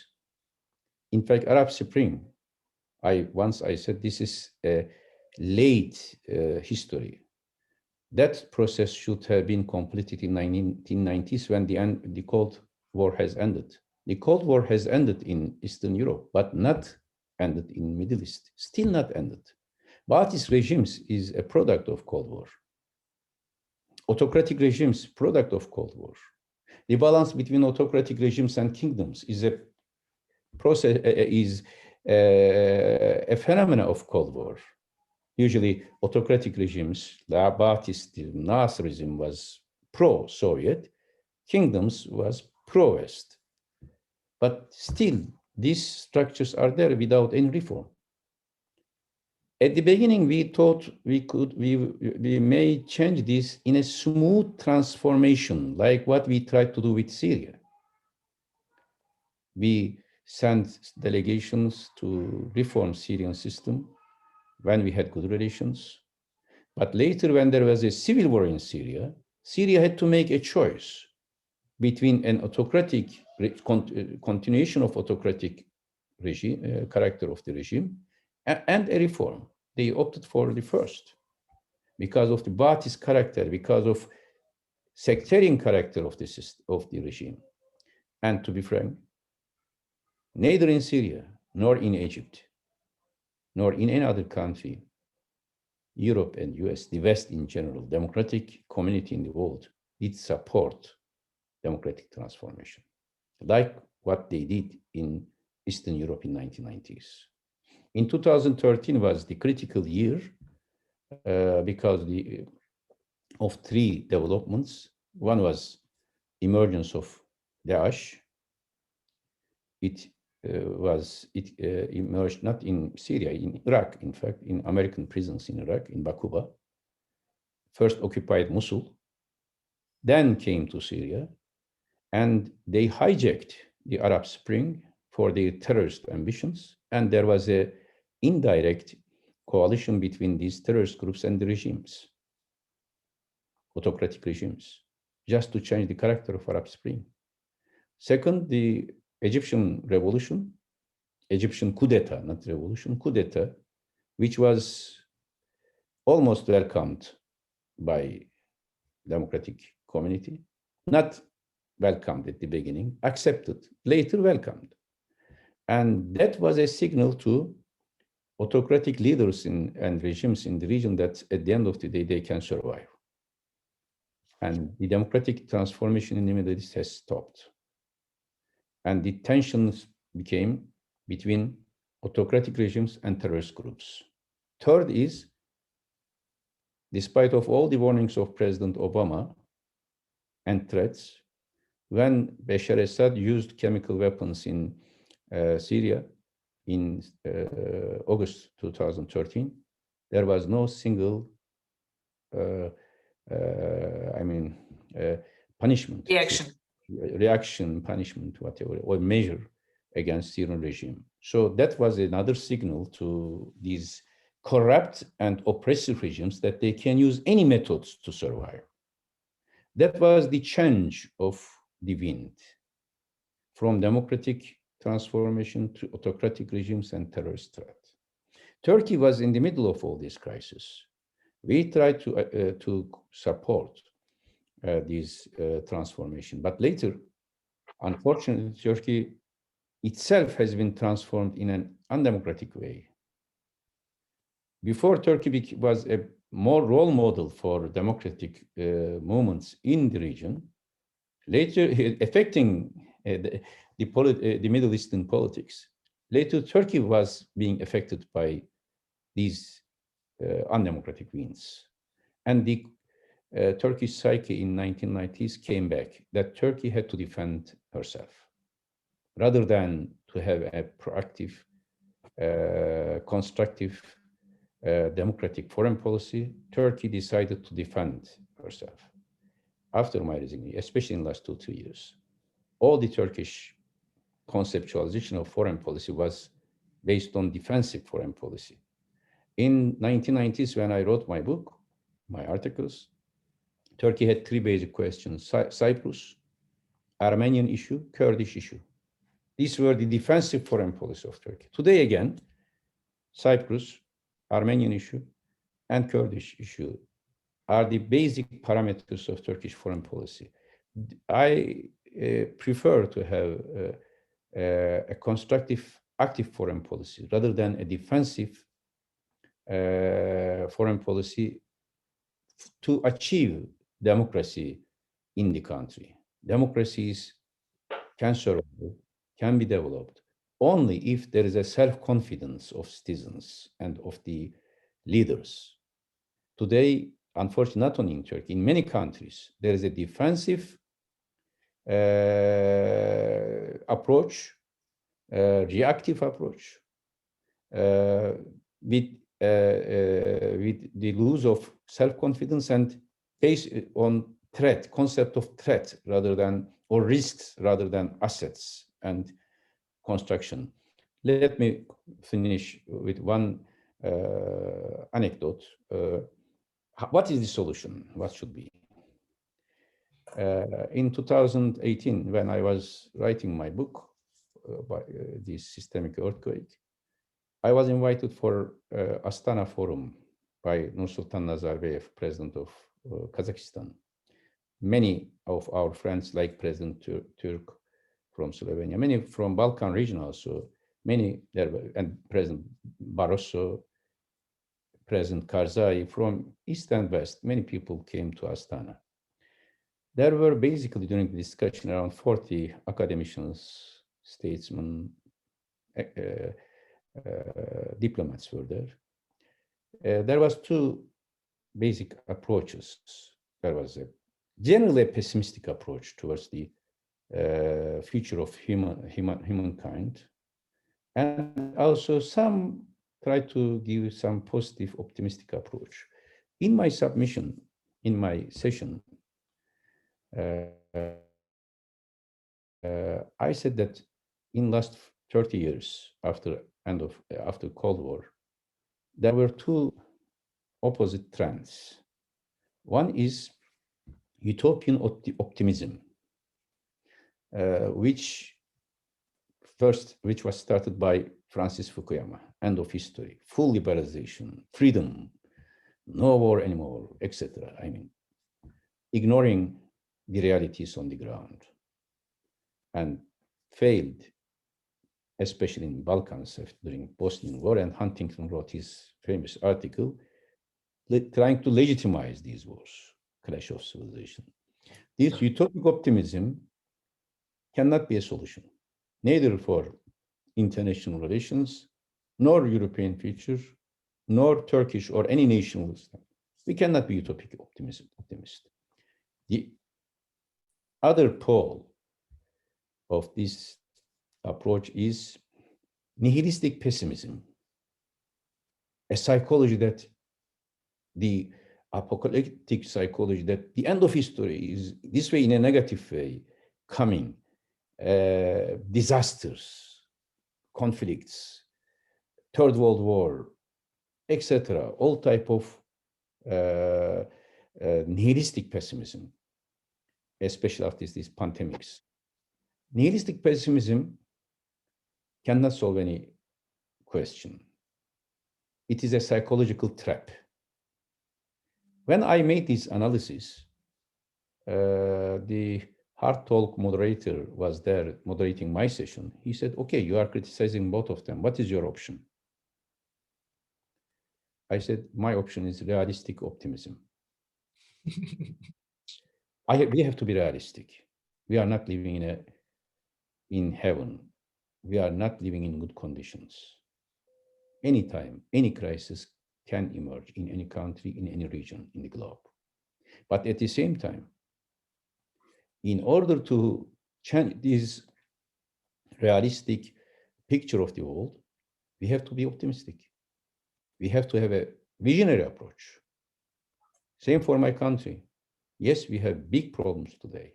In fact, Arab Spring, once I said this is a late history. That process should have been completed in 1990s when the Cold War has ended. The Cold War has ended in Eastern Europe, but not ended in Middle East, still not ended. Ba'athist regimes is a product of Cold War. Autocratic regimes, product of Cold War. The balance between autocratic regimes and kingdoms is a process, is a phenomenon of Cold War. Usually autocratic regimes, the Ba'athist Nasserism was pro-Soviet, kingdoms was pro-West. But still, these structures are there without any reform. At the beginning, we thought we may change this in a smooth transformation, like what we tried to do with Syria. We sent delegations to reform Syrian system when we had good relations. But later, when there was a civil war in Syria, Syria had to make a choice between an autocratic continuation of autocratic regime, character of the regime, and a reform. They opted for the first because of the Ba'athist character, because of sectarian character of the regime. And to be frank, neither in Syria, nor in Egypt, nor in any other country, Europe and US, the West in general, democratic community in the world, did support democratic transformation, like what they did in Eastern Europe in 1990s. In 2013 was the critical year because of three developments. One was emergence of Daesh. It emerged not in Syria, in Iraq, in fact, in American prisons in Iraq, in Bakuba. First occupied Mosul, then came to Syria, and they hijacked the Arab Spring for their terrorist ambitions. And there was an indirect coalition between these terrorist groups and the regimes, autocratic regimes, just to change the character of Arab Spring. Second, the Egyptian revolution, Egyptian coup d'etat, not revolution, coup d'etat, which was almost welcomed by democratic community, not welcomed at the beginning, accepted, later welcomed. And that was a signal to autocratic leaders and regimes in the region that at the end of the day, they can survive. And the democratic transformation in the Middle East has stopped. And the tensions became between autocratic regimes and terrorist groups. Third is, despite of all the warnings of President Obama and threats, when Bashar Assad used chemical weapons in Syria in August 2013, there was no single punishment. Reaction. reaction, punishment, whatever, or measure against Syrian regime. So that was another signal to these corrupt and oppressive regimes that they can use any methods to survive. That was the change of the wind from democratic transformation to autocratic regimes and terrorist threat. Turkey was in the middle of all this crisis. We tried to support this transformation, but later, unfortunately, Turkey itself has been transformed in an undemocratic way. Before, Turkey was a more role model for democratic movements in the region. Later, affecting the Middle Eastern politics. Later, Turkey was being affected by these undemocratic winds. And the Turkish psyche in 1990s came back, that Turkey had to defend herself. Rather than to have a proactive, constructive, democratic foreign policy, Turkey decided to defend herself. After my resignation, especially in the last 2-3 years, all the Turkish conceptualization of foreign policy was based on defensive foreign policy. In 1990s, when I wrote my book, my articles, Turkey had 3 basic questions: Cyprus, Armenian issue, Kurdish issue. These were the defensive foreign policy of Turkey. Today, again, Cyprus, Armenian issue, and Kurdish issue are the basic parameters of Turkish foreign policy. I prefer to have a constructive, active foreign policy rather than a defensive foreign policy to achieve democracy in the country. Democracies can survive, can be developed only if there is a self-confidence of citizens and of the leaders. Today, unfortunately, not only in Turkey, in many countries, there is a defensive approach, reactive approach, with the loss of self-confidence and based on threat, concept of threat rather than, or risks rather than assets and construction. Let me finish with one anecdote. What is the solution? What should be? In 2018, when I was writing my book by this systemic earthquake, I was invited for Astana Forum by Nursultan Nazarbayev, president of Kazakhstan. Many of our friends, like President Turk from Slovenia, many from Balkan region also, many there were, and President Barroso, President Karzai, from East and West, many people came to Astana. There were basically, during the discussion, around 40 academicians, statesmen, diplomats were there. There was 2 basic approaches. There was generally a pessimistic approach towards the future of humankind, and also some try to give some positive, optimistic approach. In my submission, in my session, I said that in last 30 years, after Cold War, there were 2 opposite trends. One is utopian optimism, which was started by Francis Fukuyama, end of history, full liberalization, freedom, no war anymore, etc. I mean, ignoring the realities on the ground, and failed, especially in Balkans during Bosnian War, and Huntington wrote his famous article trying to legitimize these wars, clash of civilization. This utopic optimism cannot be a solution, neither for international relations, nor European future, nor Turkish or any nationalist. We cannot be utopic optimist. The other pole of this approach is nihilistic pessimism, a psychology that the apocalyptic psychology that the end of history is this way, in a negative way, coming, disasters, conflicts, Third World War, etc., all type of nihilistic pessimism, especially after these pandemics. Nihilistic pessimism cannot solve any question. It is a psychological trap. When I made this analysis, the Hard Talk moderator was there moderating my session. He said, okay, you are criticizing both of them. What is your option? I said, my option is realistic optimism. We have to be realistic. We are not living in heaven. We are not living in good conditions. Anytime, any crisis can emerge in any country, in any region, in the globe. But at the same time, in order to change this realistic picture of the world, we have to be optimistic. We have to have a visionary approach. Same for my country. Yes, we have big problems today.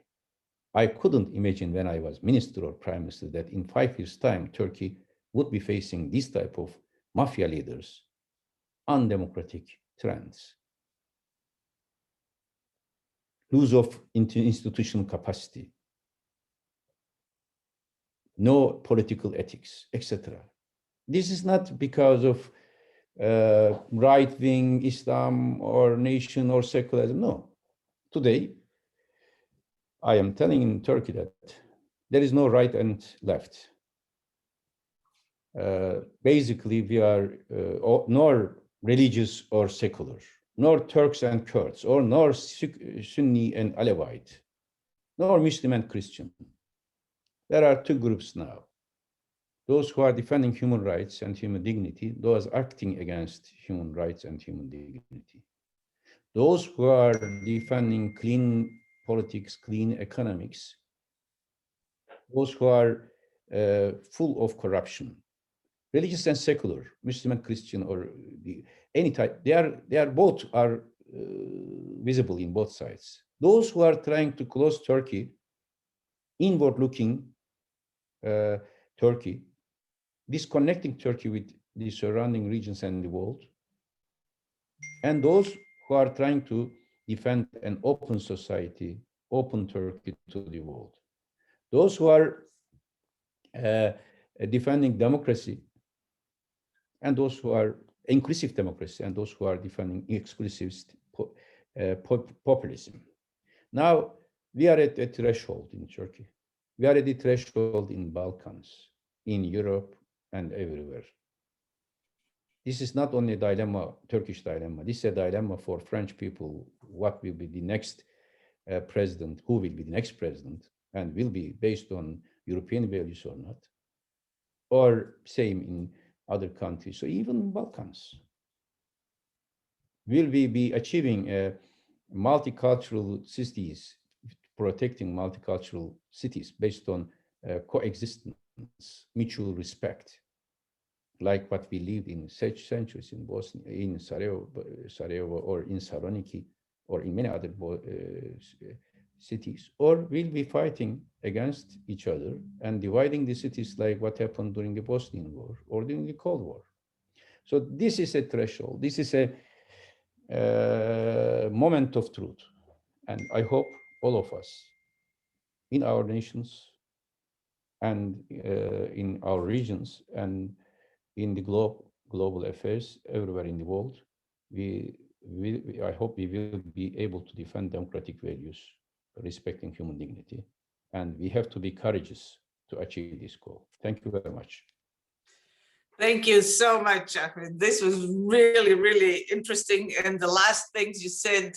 I couldn't imagine when I was minister or prime minister that in 5 years' time, Turkey would be facing this type of mafia leaders, undemocratic trends, lose of institutional capacity, no political ethics, etc. This is not because of right-wing Islam or nation or secularism. No. Today, I am telling in Turkey that there is no right and left. Basically, we are nor religious or secular, nor Turks and Kurds, or nor Sunni and Alevite, nor Muslim and Christian. There are two groups now. Those who are defending human rights and human dignity, those acting against human rights and human dignity. Those who are defending clean politics, clean economics, those who are full of corruption, religious and secular, Muslim and Christian, or any type, they are both are visible in both sides. Those who are trying to close Turkey, inward-looking Turkey, disconnecting Turkey with the surrounding regions and the world, and those who are trying to defend an open society, open Turkey to the world. Those who are defending democracy, and those who are inclusive democracy, and those who are defending exclusivist populism. Now, we are at a threshold in Turkey. We are at the threshold in Balkans, in Europe, and everywhere. This is not only a dilemma, Turkish dilemma. This is a dilemma for French people. What will be the next president? Who will be the next president? And will be based on European values or not? Or same in other countries, so even Balkans. Will we be achieving multicultural cities, protecting multicultural cities based on coexistence, mutual respect, like what we lived in such centuries in Bosnia, in Sarajevo, or in Saloniki, or in many other cities? Or will we fighting against each other and dividing the cities like what happened during the Bosnian War or during the Cold War? So this is a threshold. This is a moment of truth. And I hope all of us in our nations and in our regions and in the global affairs everywhere in the world, I hope we will be able to defend democratic values, respecting human dignity. And we have to be courageous to achieve this goal. Thank you very much. Thank you so much, Ahmet. This was really, really interesting. And the last things you said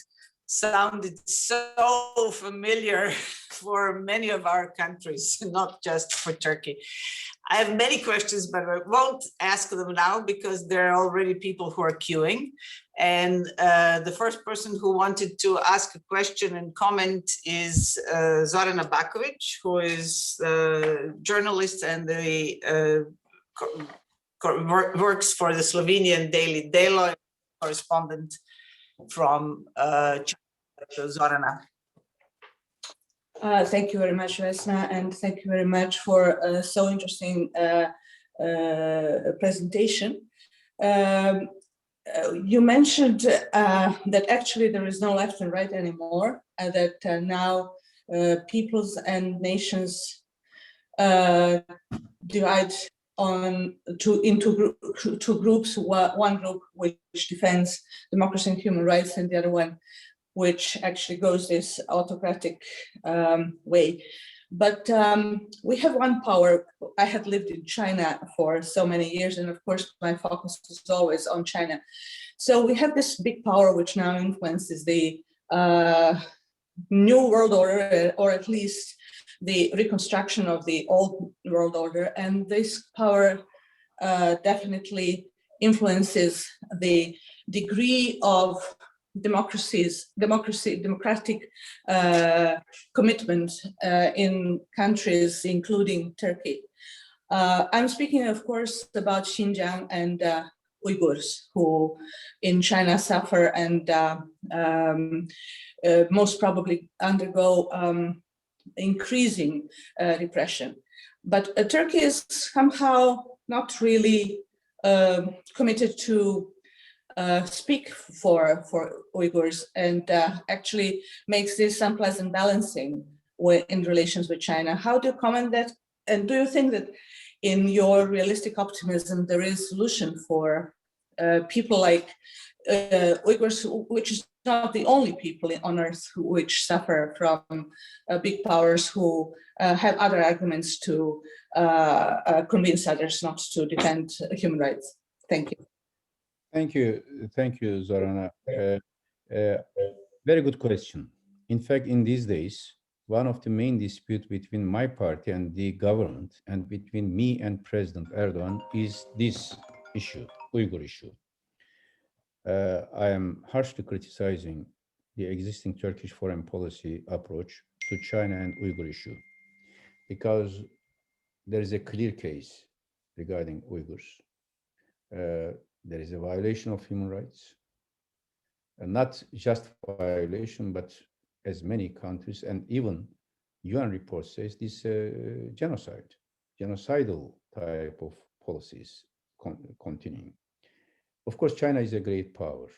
sounded so familiar for many of our countries, not just for Turkey. I have many questions, but I won't ask them now because there are already people who are queuing. And the first person who wanted to ask a question and comment is Zorana Bakovic, who is a journalist and works for the Slovenian daily Delo, correspondent from Zorana. Thank you very much, Vesna, and thank you very much for so interesting presentation. You mentioned that actually there is no left and right anymore, that now peoples and nations divide into two groups, one group which defends democracy and human rights, and the other one which actually goes this autocratic way. But we have one power. I have lived in China for so many years, and of course my focus is always on China. So we have this big power which now influences the new world order, or at least the reconstruction of the old world order. And this power definitely influences the degree of democratic commitment in countries, including Turkey. I'm speaking, of course, about Xinjiang and Uyghurs, who in China suffer and most probably undergo increasing repression. But Turkey is somehow not really committed to speak for Uyghurs, and actually makes this unpleasant balancing in relations with China. How do you comment that? And do you think that in your realistic optimism, there is a solution for people like Uyghurs, which is not the only people on earth which suffer from big powers who have other arguments to convince others not to defend human rights? Thank you. Thank you, Zorana. Very good question. In fact, in these days, one of the main disputes between my party and the government, and between me and President Erdogan, is this issue, Uyghur issue. I am harshly criticizing the existing Turkish foreign policy approach to China and Uyghur issue, because there is a clear case regarding Uyghurs. There is a violation of human rights, and not just violation, but as many countries, and even UN report says this genocidal type of policies continuing. Of course, China is a great power,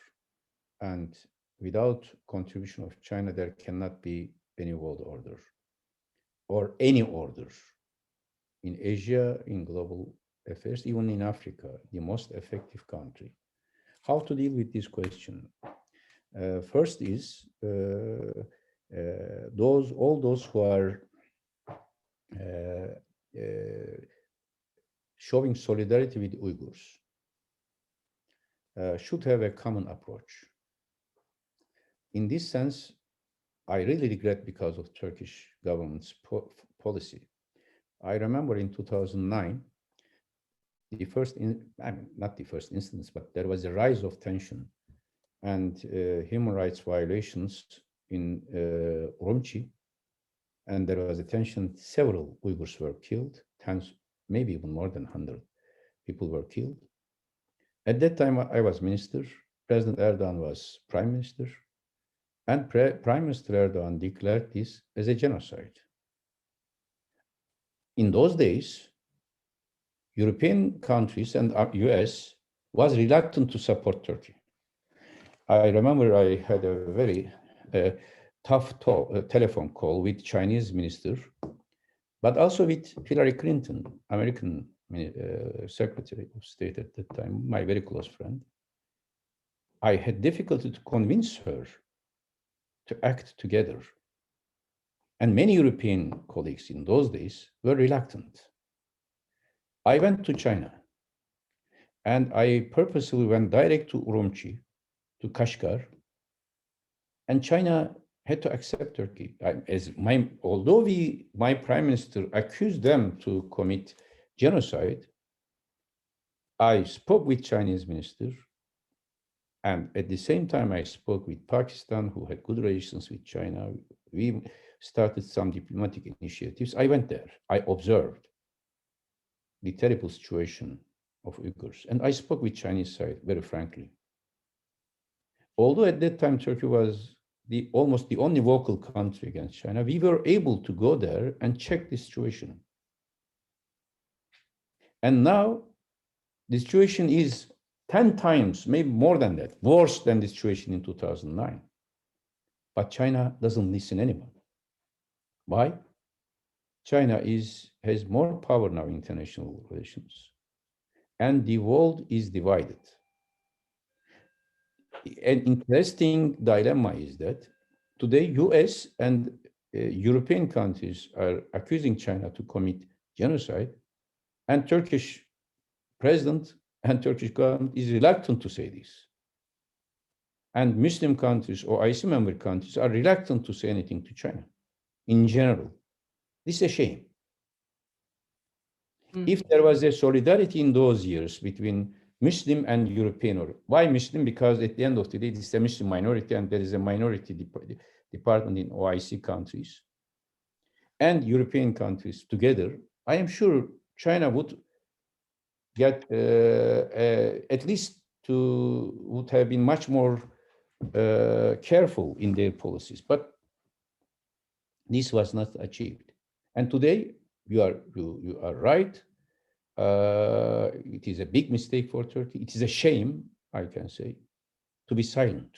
and without contribution of China, there cannot be any world order or any order in Asia, in global affairs, even in Africa, the most effective country. How to deal with this question? First is all those who are showing solidarity with Uyghurs should have a common approach. In this sense, I really regret because of Turkish government's policy. I remember in 2009, not the first instance, but there was a rise of tension and human rights violations in Urumqi, and there was a tension. Several Uyghurs were killed, tens, maybe even more than 100 people were killed. At that time, I was minister, President Erdogan was prime minister, and Prime Minister Erdogan declared this as a genocide. In those days, European countries and US was reluctant to support Turkey. I remember I had a very tough telephone call with Chinese minister, but also with Hillary Clinton, American Secretary of State at that time, my very close friend. I had difficulty to convince her to act together. And many European colleagues in those days were reluctant. I went to China, and I purposely went direct to Urumqi, to Kashgar, and China had to accept Turkey. Although my prime minister accused them to commit genocide, I spoke with Chinese minister, and at the same time I spoke with Pakistan, who had good relations with China. We started some diplomatic initiatives. I went there. I observed the terrible situation of Uyghurs, and I spoke with Chinese side very frankly. Although at that time Turkey was almost the only vocal country against China, we were able to go there and check the situation. And now the situation is 10 times, maybe more than that, worse than the situation in 2009. But China doesn't listen anymore. Why? China has more power now in international relations, and the world is divided. An interesting dilemma is that today, US and European countries are accusing China to commit genocide, and Turkish president and Turkish government is reluctant to say this. And Muslim countries or IC member countries are reluctant to say anything to China in general. This is a shame. If there was a solidarity in those years between Muslim and European, or why Muslim? Because at the end of the day, this is a Muslim minority and there is a minority department in OIC countries and European countries together, I am sure China would get at least would have been much more careful in their policies, but this was not achieved. And today, you are right. It is a big mistake for Turkey. It is a shame, I can say, to be silent.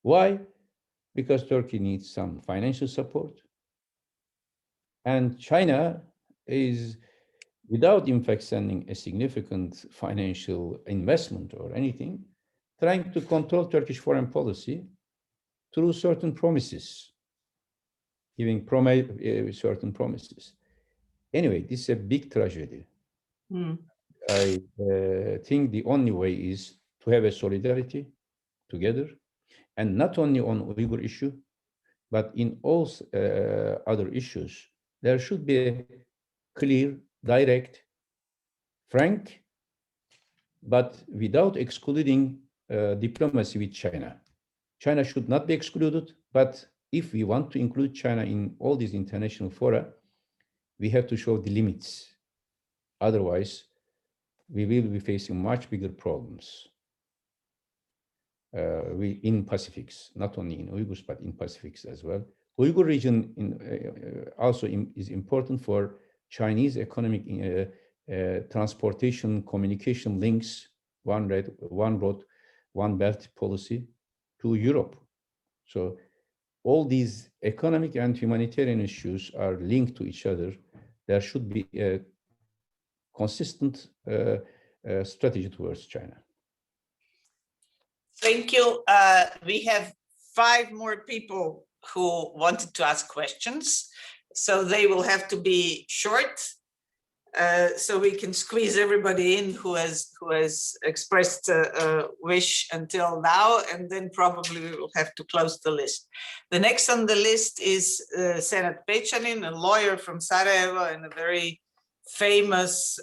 Why? Because Turkey needs some financial support. And China is, without in fact sending a significant financial investment or anything, trying to control Turkish foreign policy through certain promises, giving certain promises. Anyway, this is a big tragedy. I think the only way is to have a solidarity together, and not only on Uyghur issue, but in all other issues, there should be a clear, direct, frank, but without excluding diplomacy with China. China should not be excluded, but if we want to include China in all these international fora, we have to show the limits. Otherwise, we will be facing much bigger problems in Pacifics, not only in Uyghurs, but in Pacifics as well. Uyghur region also is important for Chinese economic transportation, communication links, one road, one belt policy to Europe. So all these economic and humanitarian issues are linked to each other. There should be a consistent strategy towards China. Thank you. We have 5 more people who wanted to ask questions, so they will have to be short, so we can squeeze everybody in who has expressed a wish until now, and then probably we will have to close the list. The next on the list is Senat Pechanin, a lawyer from Sarajevo and a very famous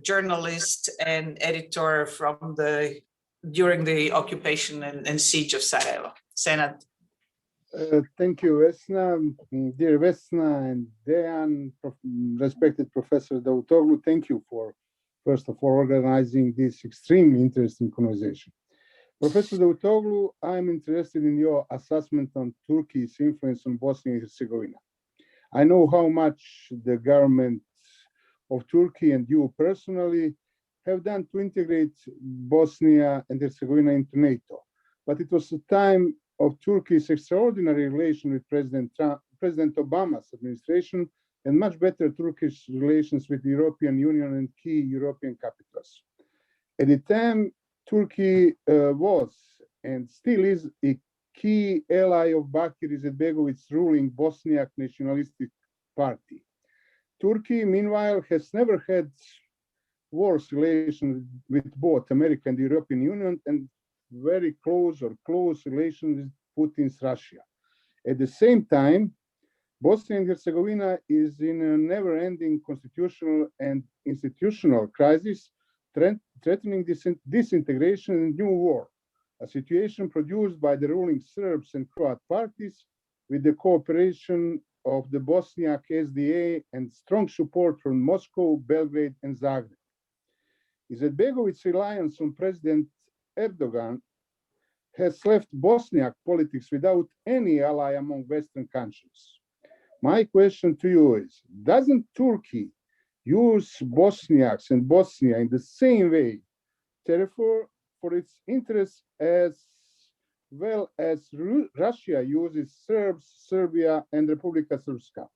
journalist and editor from during the occupation and siege of Sarajevo. Senat. Thank you, Vesna. Dear Vesna and Dejan, respected Professor Davutoglu, thank you for, first of all, organizing this extremely interesting conversation. Professor Davutoglu, I'm interested in your assessment on Turkey's influence on Bosnia and Herzegovina. I know how much the government of Turkey and you personally have done to integrate Bosnia and Herzegovina into NATO, but it was a time of Turkey's extraordinary relation with President Obama's administration and much better Turkish relations with the European Union and key European capitals. At the time, Turkey was and still is a key ally of Bakir Izetbegović's ruling Bosniak nationalistic party. Turkey, meanwhile, has never had worse relations with both America and the European Union, and very close relations with Putin's Russia. At the same time, Bosnia and Herzegovina is in a never-ending constitutional and institutional crisis, threatening disintegration and new war, a situation produced by the ruling Serbs and Croat parties with the cooperation of the Bosniak SDA and strong support from Moscow, Belgrade, and Zagreb. Izetbegović's reliance on President Erdogan has left Bosniak politics without any ally among Western countries. My question to you is, doesn't Turkey use Bosniaks and Bosnia in the same way, therefore, for its interests as well as Russia uses Serbs, Serbia, and Republika Srpska?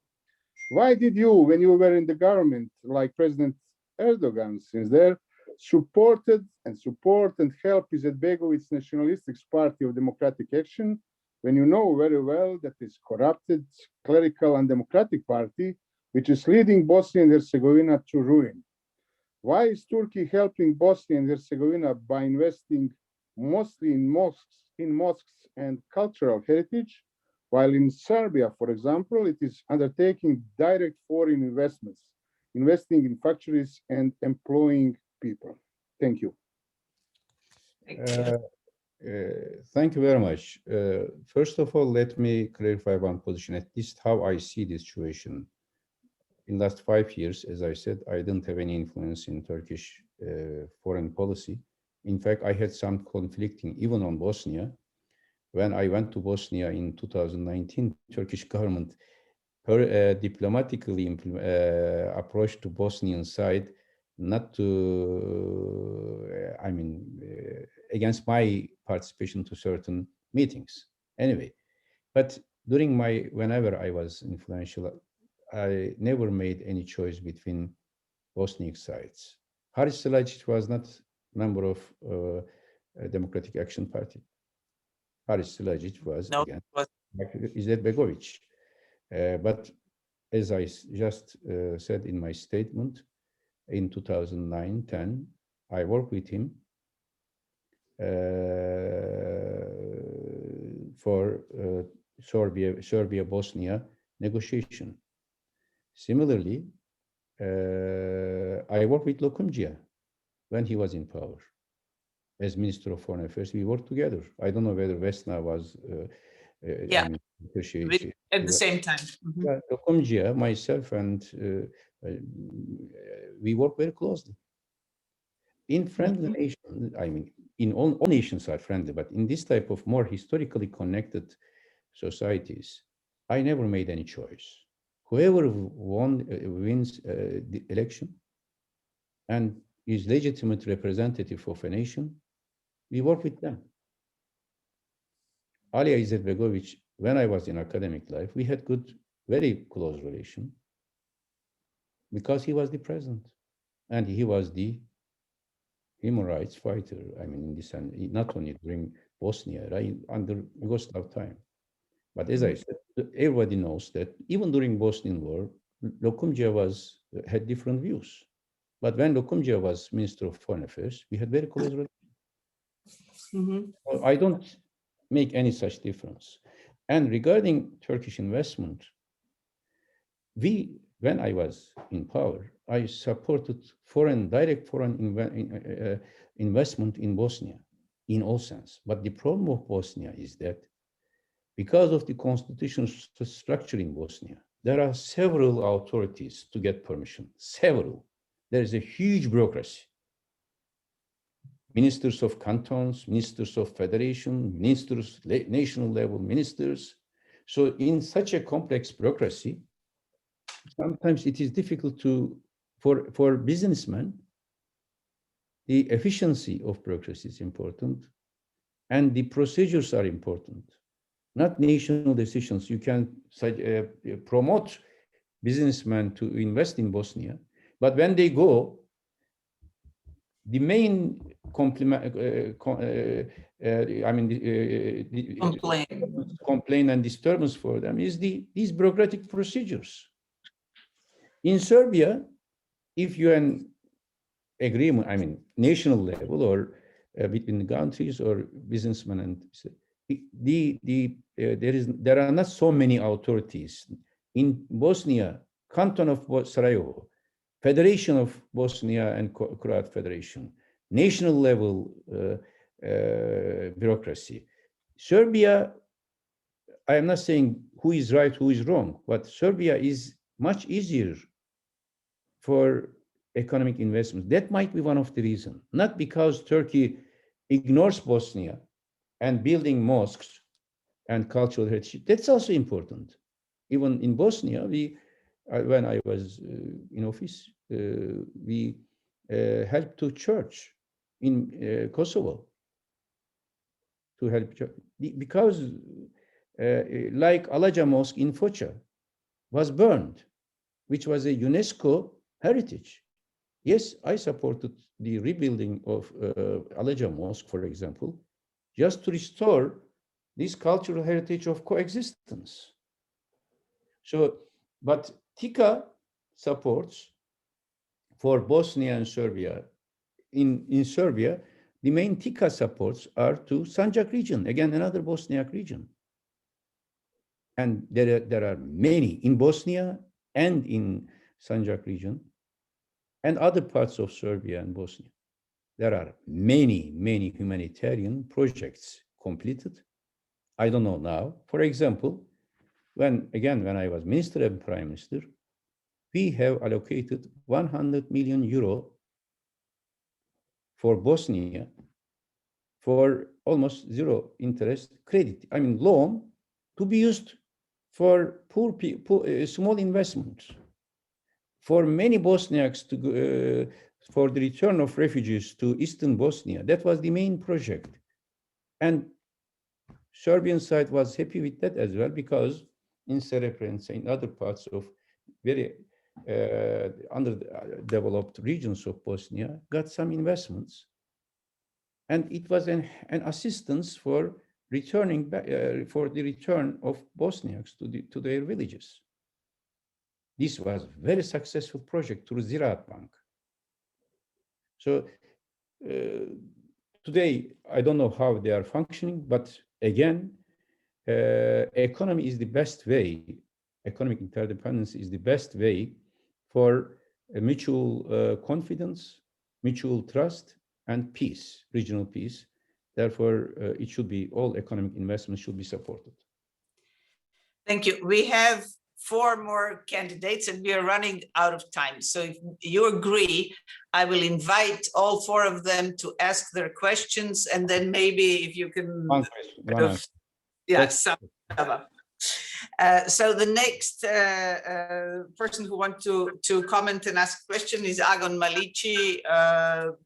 Why did you, when you were in the government, like President Erdogan, since there, support and help Izetbegović's nationalistic party of democratic action, when you know very well that this corrupted, clerical, and democratic party, which is leading Bosnia and Herzegovina to ruin? Why is Turkey helping Bosnia and Herzegovina by investing mostly in mosques and cultural heritage, while in Serbia, for example, it is undertaking direct foreign investments, investing in factories and employing people? Thank you. Thank you very much. First of all, let me clarify one position, at least how I see this situation. In the last 5 years, as I said, I didn't have any influence in Turkish foreign policy. In fact, I had some conflicting, even on Bosnia. When I went to Bosnia in 2019, Turkish government diplomatically approached to Bosnian side not to, against my participation to certain meetings. Anyway, but whenever I was influential, I never made any choice between Bosniak sides. Haris Selajic was not member of Democratic Action Party. Haris Selajic was again Izetbegović. But as I just said in my statement, in 2009-10, I worked with him for Serbia-Bosnia negotiation. Similarly, I worked with Lokumcia when he was in power. As Minister of Foreign Affairs, we worked together. I don't know whether Vesna was at the same time. Lokumcia, myself, and we work very closely. In friendly nations, in all nations are friendly, but in this type of more historically connected societies, I never made any choice. Whoever wins the election and is legitimate representative of a nation, we work with them. Alija Izetbegović, when I was in academic life, we had very close relation because he was the president and he was the human rights fighter. In this, and not only during Bosnia, right, under Yugoslav time. But as I said, everybody knows that even during Bosnian War, Lokumcia had different views. But when Lokumcia was Minister of Foreign Affairs, we had very close relations. I don't make any such difference. And regarding Turkish investment, when I was in power, I supported direct foreign investment in Bosnia in all sense. But the problem of Bosnia is that because of the constitutional structure in Bosnia, there are several authorities to get permission, several. There is a huge bureaucracy. Ministers of cantons, ministers of federation, ministers, national level ministers. So in such a complex bureaucracy, sometimes it is difficult for businessmen, the efficiency of bureaucracy is important and the procedures are important, not national decisions. You can promote businessmen to invest in Bosnia, but when they go, the main complaint and disturbance for them is these bureaucratic procedures. In Serbia, if you an agreement, national level or between the countries or businessmen, and there are not so many authorities. In Bosnia, Canton of Sarajevo, Federation of Bosnia and Croat Federation, national level bureaucracy. Serbia, I am not saying who is right, who is wrong, but Serbia is much easier for economic investment. That might be one of the reasons, not because Turkey ignores Bosnia and building mosques and cultural heritage. That's also important. Even in Bosnia, when I was in office, we helped to church in Kosovo to help because like Alaca Mosque in Foça was burned, which was a UNESCO heritage. Yes, I supported the rebuilding of Alaca Mosque, for example, just to restore this cultural heritage of coexistence. So, but TICA supports for Bosnia and Serbia. In Serbia, the main TICA supports are to Sanjak region, again, another Bosniak region. And there are many in Bosnia and in Sanjak region and other parts of Serbia and Bosnia. There are many, many humanitarian projects completed. I don't know now. For example, when I was minister and prime minister, we have allocated 100 million euro for Bosnia for almost zero interest credit, loan to be used for poor people, small investments. For many Bosniaks for the return of refugees to Eastern Bosnia, that was the main project. And Serbian side was happy with that as well, because in Srebrenica, in other parts of very underdeveloped regions of Bosnia, got some investments. And it was an assistance for returning back, for the return of Bosniaks to their villages. This was a very successful project through Ziraat Bank. So today, I don't know how they are functioning, but again, economy is the best way, economic interdependence is the best way for mutual confidence, mutual trust, and peace, regional peace. Therefore, it should be, all economic investments should be supported. Thank you. We have 4 more candidates and we are running out of time. So if you agree, I will invite all 4 of them to ask their questions, and then maybe if you can. One question. Yes. So the next person who wants to comment and ask a question is Agon Malici,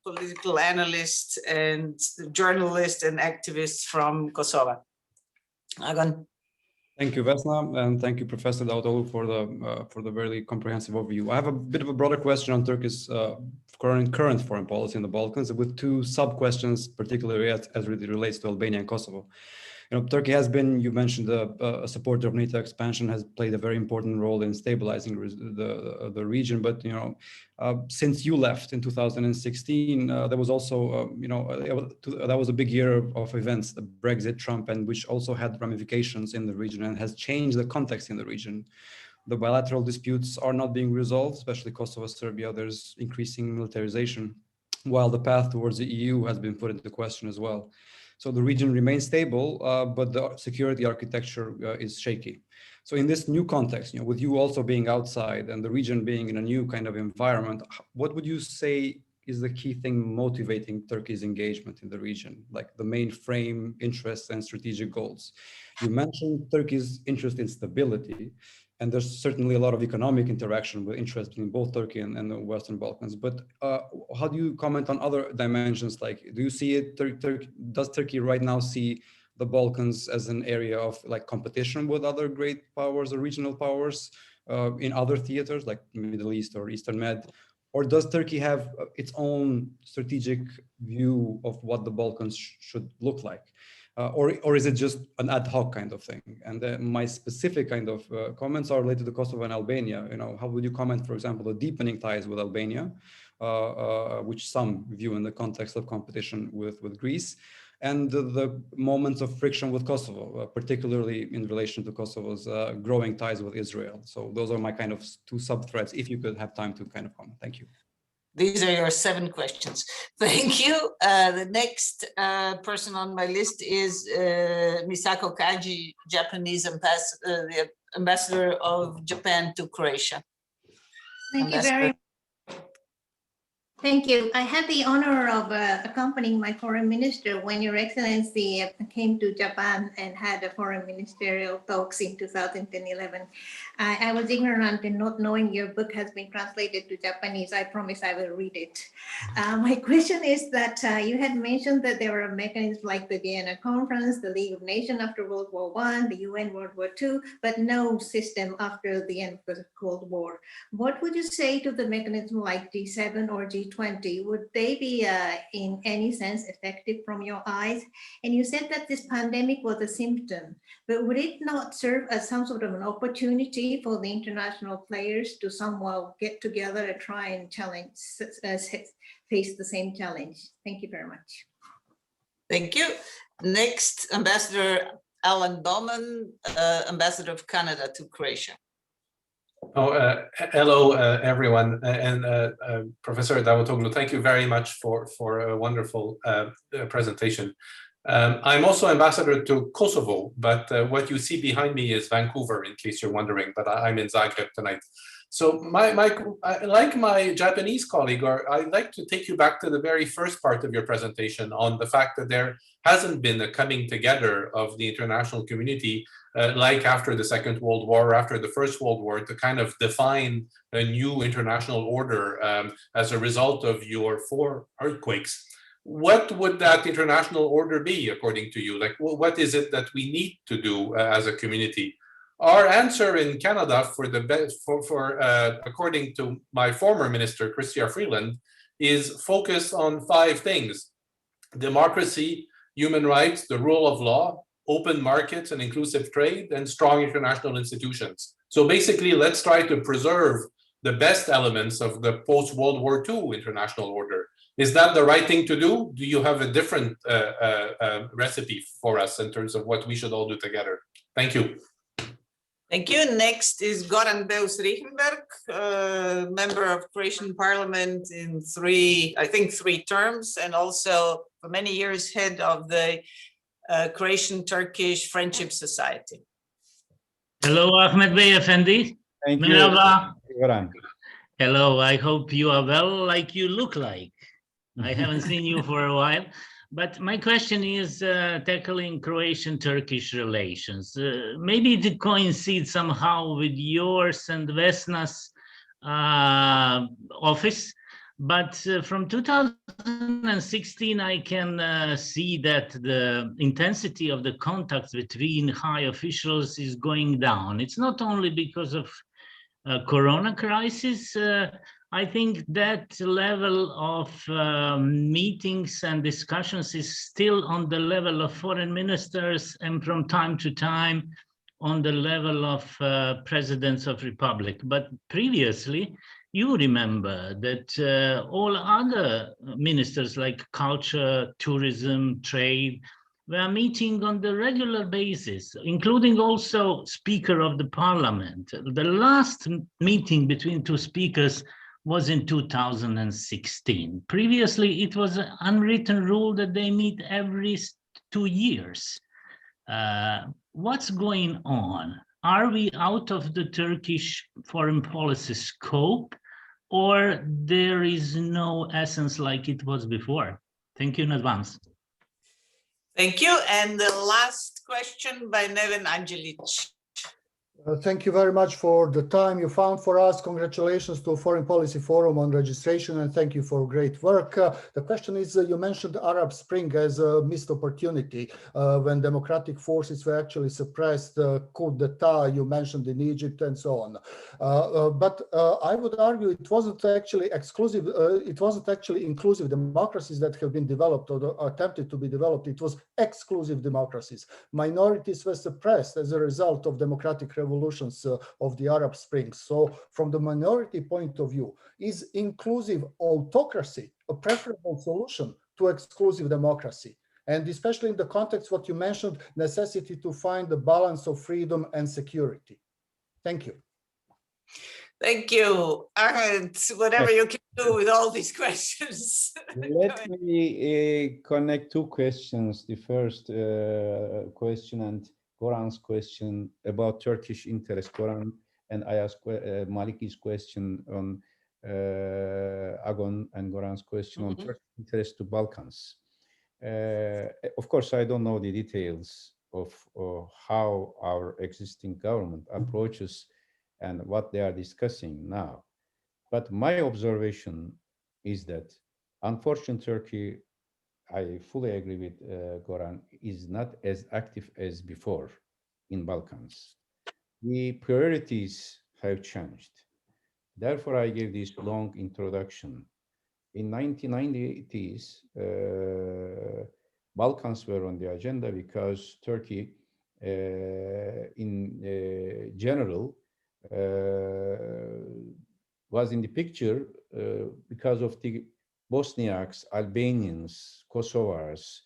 political analyst and journalist and activist from Kosovo. Agon. Thank you, Vesna, and thank you, Professor Davutoglu, for the very comprehensive overview. I have a bit of a broader question on Turkey's current foreign policy in the Balkans, with 2 sub-questions, particularly as it relates to Albania and Kosovo. Turkey has been, you mentioned, a supporter of NATO expansion, has played a very important role in stabilizing the region. But since you left in 2016, there was also, that was a big year of events, the Brexit, Trump, and which also had ramifications in the region and has changed the context in the region. The bilateral disputes are not being resolved, especially Kosovo, Serbia. There's increasing militarization, while the path towards the EU has been put into question as well. So the region remains stable, but the security architecture is shaky. So in this new context, with you also being outside and the region being in a new kind of environment, what would you say is the key thing motivating Turkey's engagement in the region, like the main frame, interests, and strategic goals? You mentioned Turkey's interest in stability, and there's certainly a lot of economic interaction with interest between both Turkey and the Western Balkans. But how do you comment on other dimensions? Like, do you see it? Does Turkey right now see the Balkans as an area of like competition with other great powers or regional powers in other theaters, like Middle East or Eastern Med? Or does Turkey have its own strategic view of what the Balkans should look like? Or is it just an ad hoc kind of thing? And my specific kind of comments are related to Kosovo and Albania. How would you comment, for example, the deepening ties with Albania, which some view in the context of competition with Greece, and the moments of friction with Kosovo, particularly in relation to Kosovo's growing ties with Israel? So those are my kind of 2 sub-threads, if you could have time to kind of comment. Thank you. These are your 7 questions. Thank you. The next person on my list is Misako Kaji, Japanese ambassador, the ambassador of Japan to Croatia. Thank you very much. Thank you. I had the honor of accompanying my foreign minister when Your Excellency came to Japan and had a foreign ministerial talks in 2011. I was ignorant and not knowing your book has been translated to Japanese. I promise I will read it. My question is that you had mentioned that there were mechanisms like the Vienna Conference, the League of Nations after World War I, the UN World War II, but no system after the end of the Cold War. What would you say to the mechanism like G7 or G20? Would they be in any sense effective from your eyes? And you said that this pandemic was a symptom, but would it not serve as some sort of an opportunity for the international players to somehow get together and try and face the same challenge? Thank you very much. Thank you. Next, Ambassador Alan Bowman, Ambassador of Canada to Croatia. Hello, everyone, and Professor Davutoglu, thank you very much for a wonderful presentation. I'm also ambassador to Kosovo, but what you see behind me is Vancouver, in case you're wondering, but I'm in Zagreb tonight. So like my Japanese colleague, I'd like to take you back to the very first part of your presentation on the fact that there hasn't been a coming together of the international community like after the Second World War, or after the First World War, to kind of define a new international order as a result of your 4 earthquakes. What would that international order be, according to you? Like, what is it that we need to do as a community? Our answer in Canada, according to my former minister, Chrystia Freeland, is focused on 5 things: democracy, human rights, the rule of law, open markets and inclusive trade, and strong international institutions. So basically, let's try to preserve the best elements of the post-World War II international order. Is that the right thing to do? Do you have a different recipe for us in terms of what we should all do together? Thank you. Thank you. Next is Goran Beus Richenberg, member of Croatian Parliament in 3 terms, and also for many years head of the Croatian-Turkish Friendship Society. Hello, Ahmet Bey Efendi. Thank you. Merhaba. Goran. Hello, I hope you are well, like you look like. I haven't seen you for a while. But my question is tackling Croatian-Turkish relations. Maybe it coincides somehow with yours and Vesna's office, but from 2016, I can see that the intensity of the contacts between high officials is going down. It's not only because of Corona crisis. I think that level of meetings and discussions is still on the level of foreign ministers, and from time to time on the level of presidents of republic. But previously, you remember that all other ministers like culture, tourism, trade were meeting on the regular basis, including also Speaker of the Parliament. The last meeting between 2 speakers was in 2016. Previously, it was an unwritten rule that they meet every 2 years. What's going on? Are we out of the Turkish foreign policy scope, or there is no essence like it was before? Thank you in advance. Thank you. And the last question by Neven Anjelic. Thank you very much for the time you found for us. Congratulations to Foreign Policy Forum on registration, and thank you for great work. The question is, you mentioned the Arab Spring as a missed opportunity when democratic forces were actually suppressed, coup d'etat you mentioned in Egypt and so on. But I would argue it wasn't actually exclusive, it wasn't actually inclusive democracies that have been developed or attempted to be developed. It was exclusive democracies. Minorities were suppressed as a result of democratic revolutions of the Arab Spring. So from the minority point of view, is inclusive autocracy a preferable solution to exclusive democracy? And especially in the context what you mentioned, necessity to find the balance of freedom and security. Thank you. Thank you, Ahmed. Whatever you can do with all these questions. Let me connect 2 questions. The first question and Goran's question about Turkish interest, Goran, and I asked Maliki's question on Agon and Goran's question on Turkey's interest to Balkans. Of course, I don't know the details of how our existing government approaches and what they are discussing now. But my observation is that, unfortunately, Turkey, I fully agree with Goran, is not as active as before in Balkans. The priorities have changed. Therefore, I gave this long introduction. In 1990s, Balkans were on the agenda because Turkey, in general, was in the picture because of the Bosniaks, Albanians, Kosovars,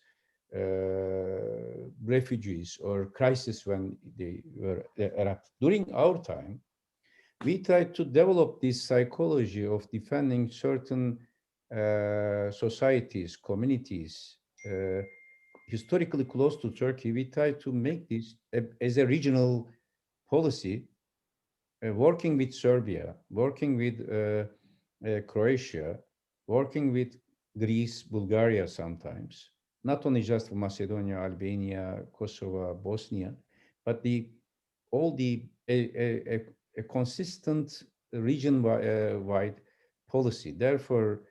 refugees or crisis when they were erupted. During our time, we tried to develop this psychology of defending certain societies, communities, historically close to Turkey. We tried to make this as a regional policy, working with Serbia, working with Croatia, working with Greece, Bulgaria sometimes, not only just Macedonia, Albania, Kosovo, Bosnia, but all the a consistent region-wide policy. Therefore,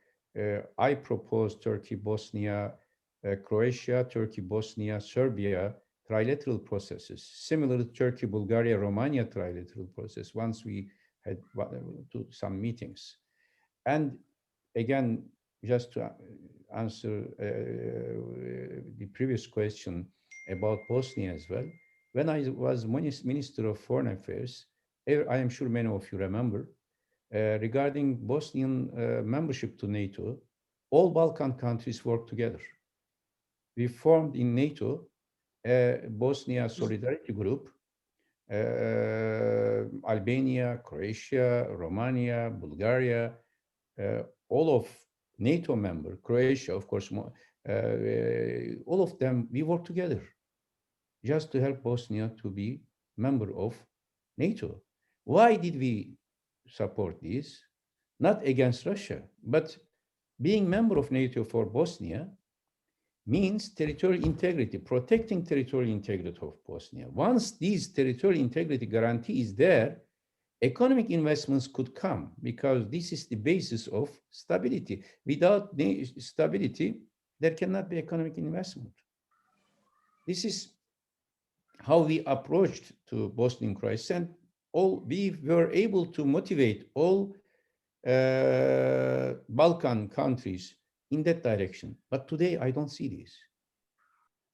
I propose Turkey, Bosnia, Croatia, Turkey, Bosnia, Serbia trilateral processes, similar to Turkey, Bulgaria, Romania trilateral process. Once we had some meetings. And again, just to answer the previous question about Bosnia as well, when I was Minister of Foreign Affairs, I am sure many of you remember, regarding Bosnian membership to NATO, all Balkan countries worked together. We formed in NATO a Bosnia Solidarity Group, Albania, Croatia, Romania, Bulgaria, all of NATO member, Croatia, of course, all of them, we work together just to help Bosnia to be member of NATO. Why did we support this? Not against Russia, but being member of NATO for Bosnia means territorial integrity, protecting territorial integrity of Bosnia. Once this territorial integrity guarantee is there, economic investments could come because this is the basis of stability. Without stability, there cannot be economic investment. This is how we approached to Bosnian crisis, and we were able to motivate all Balkan countries in that direction. But today, I don't see this.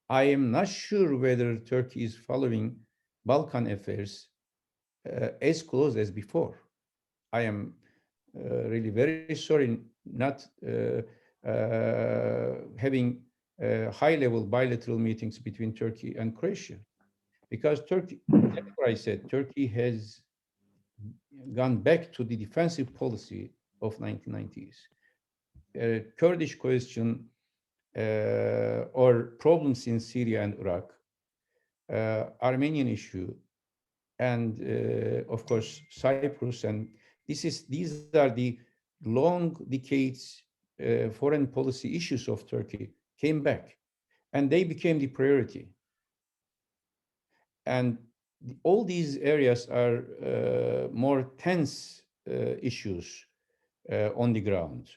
I am not sure whether Turkey is following Balkan affairs as close as before. I am really very sorry not having high-level bilateral meetings between Turkey and Croatia, because Turkey, that's what I said, Turkey has gone back to the defensive policy of 1990s. Kurdish question or problems in Syria and Iraq, Armenian issue, and of course Cyprus, and these are the long decades foreign policy issues of Turkey came back, and they became the priority. And all these areas are more tense issues on the ground.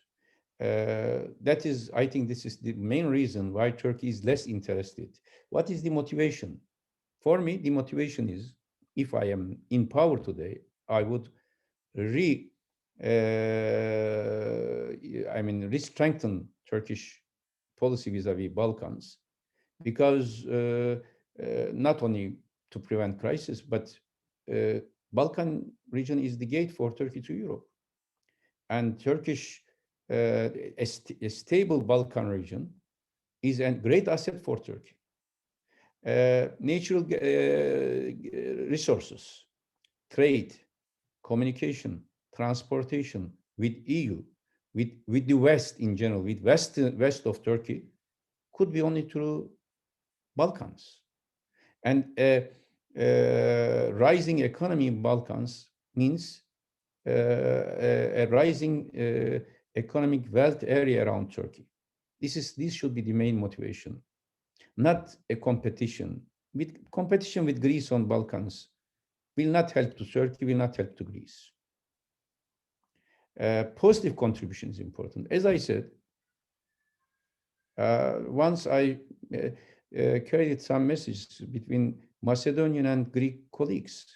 That is, I think this is the main reason why Turkey is less interested. What is the motivation? For me, the motivation is, if I am in power today, I would re-strengthen Turkish policy vis-a-vis Balkans, because not only to prevent crisis, but Balkan region is the gate for Turkey to Europe. And Turkish, a stable Balkan region is a great asset for Turkey. Natural resources, trade, communication, transportation with EU, with the West in general, with west of Turkey, could be only through Balkans. And rising economy in Balkans means a rising economic wealth area around Turkey. This should be the main motivation, not a competition. Competition with Greece on Balkans will not help to Turkey, will not help to Greece. Positive contribution is important. As I said, once I carried some messages between Macedonian and Greek colleagues,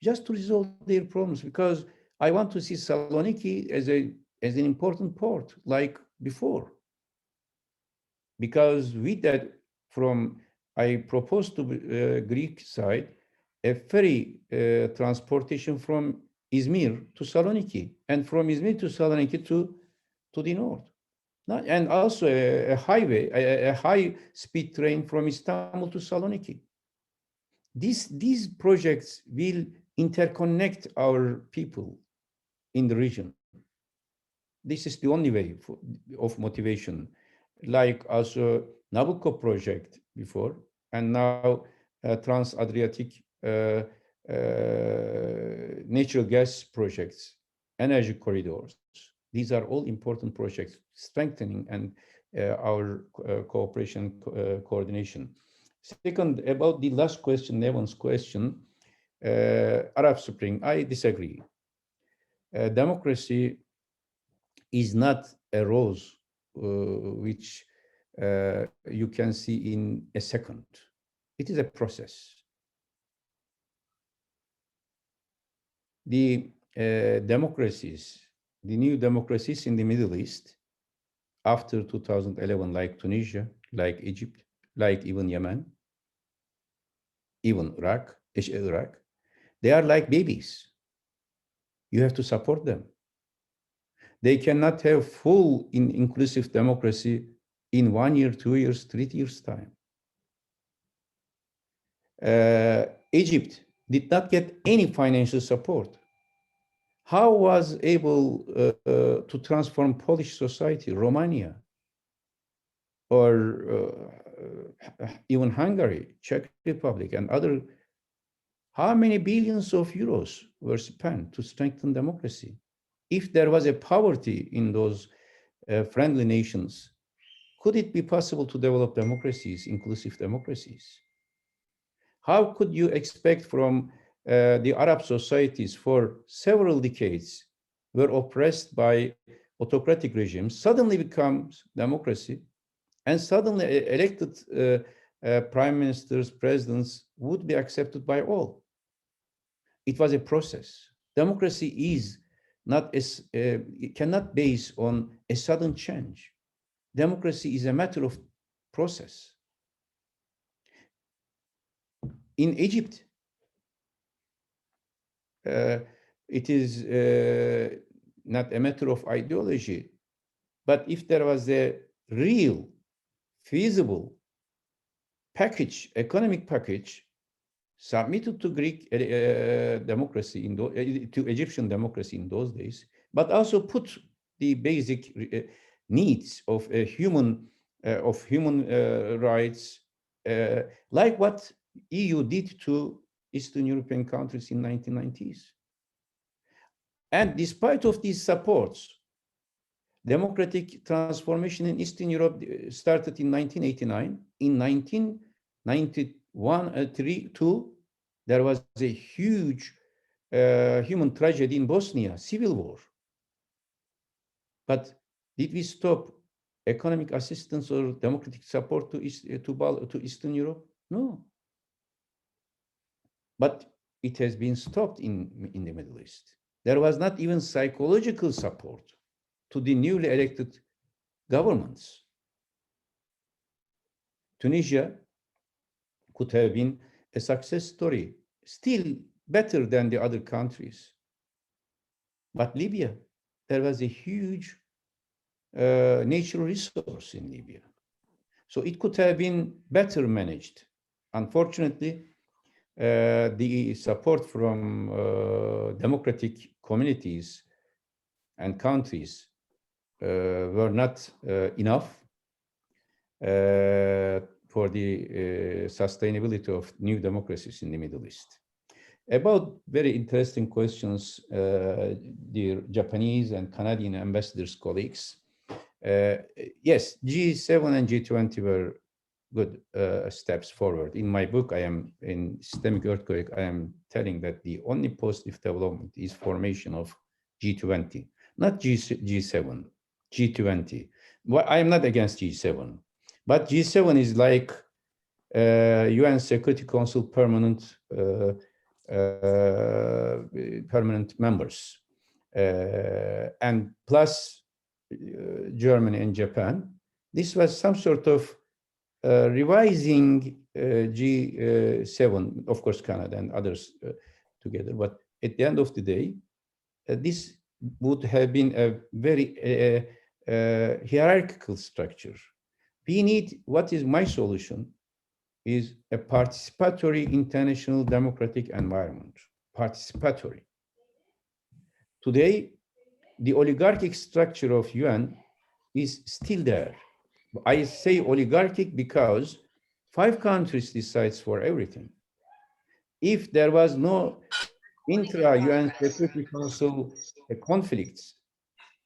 just to resolve their problems, because I want to see Saloniki as an important port, like before. Because with that, I proposed to Greek side a ferry transportation from Izmir to Saloniki, and from Izmir to Saloniki to the north. And also a highway, a high-speed train from Istanbul to Saloniki. These projects will interconnect our people in the region. This is the only way of motivation, like also Nabucco project before, and now Trans-Adriatic natural gas projects, energy corridors. These are all important projects, strengthening and our cooperation coordination. Second, about the last question, Nevan's question, Arab Spring, I disagree. Democracy is not a rose which you can see in a second. It is a process. The democracies, the new democracies in the Middle East after 2011, like Tunisia, like Egypt, like even Yemen, even Iraq, they are like babies. You have to support them. They cannot have full inclusive democracy in 1 year, 2 years, 3 years time. Egypt did not get any financial support. How was able to transform Polish society, Romania, or even Hungary, Czech Republic, and other? How many billions of euros were spent to strengthen democracy? If there was a poverty in those friendly nations, could it be possible to develop democracies, inclusive democracies? How could you expect from the Arab societies for several decades were oppressed by autocratic regimes, suddenly becomes democracy, and suddenly elected prime ministers, presidents would be accepted by all? It was a process. Democracy is not it cannot base on a sudden change. Democracy is a matter of process. In Egypt, it is not a matter of ideology, but if there was a real, feasible package, economic package, submitted to Greek democracy, to Egyptian democracy in those days, but also put the basic needs of human rights, like what EU did to Eastern European countries in 1990s. And despite of these supports, democratic transformation in Eastern Europe started in 1989. In 1991-2, there was a huge human tragedy in Bosnia, civil war. But did we stop economic assistance or democratic support to Eastern Europe? No. But it has been stopped in the Middle East. There was not even psychological support to the newly elected governments. Tunisia could have been a success story, still better than the other countries. But Libya, there was a huge natural resource in Libya. So it could have been better managed. Unfortunately, the support from democratic communities and countries were not enough for the sustainability of new democracies in the Middle East. About very interesting questions, dear Japanese and Canadian ambassadors, colleagues. Yes, G7 and G20 were good steps forward. In my book, I am in Systemic Earthquake, I am telling that the only positive development is formation of G20, not G7, G20. Well, I am not against G7, but G7 is like UN Security Council permanent members, and plus Germany and Japan. This was some sort of revising G7, of course, Canada and others together. But at the end of the day, this would have been a very hierarchical structure. We need, what is my solution, is a participatory international democratic environment. Participatory. Today, the oligarchic structure of UN is still there. I say oligarchic because 5 countries decides for everything. If there was no intra-UN Security Council conflicts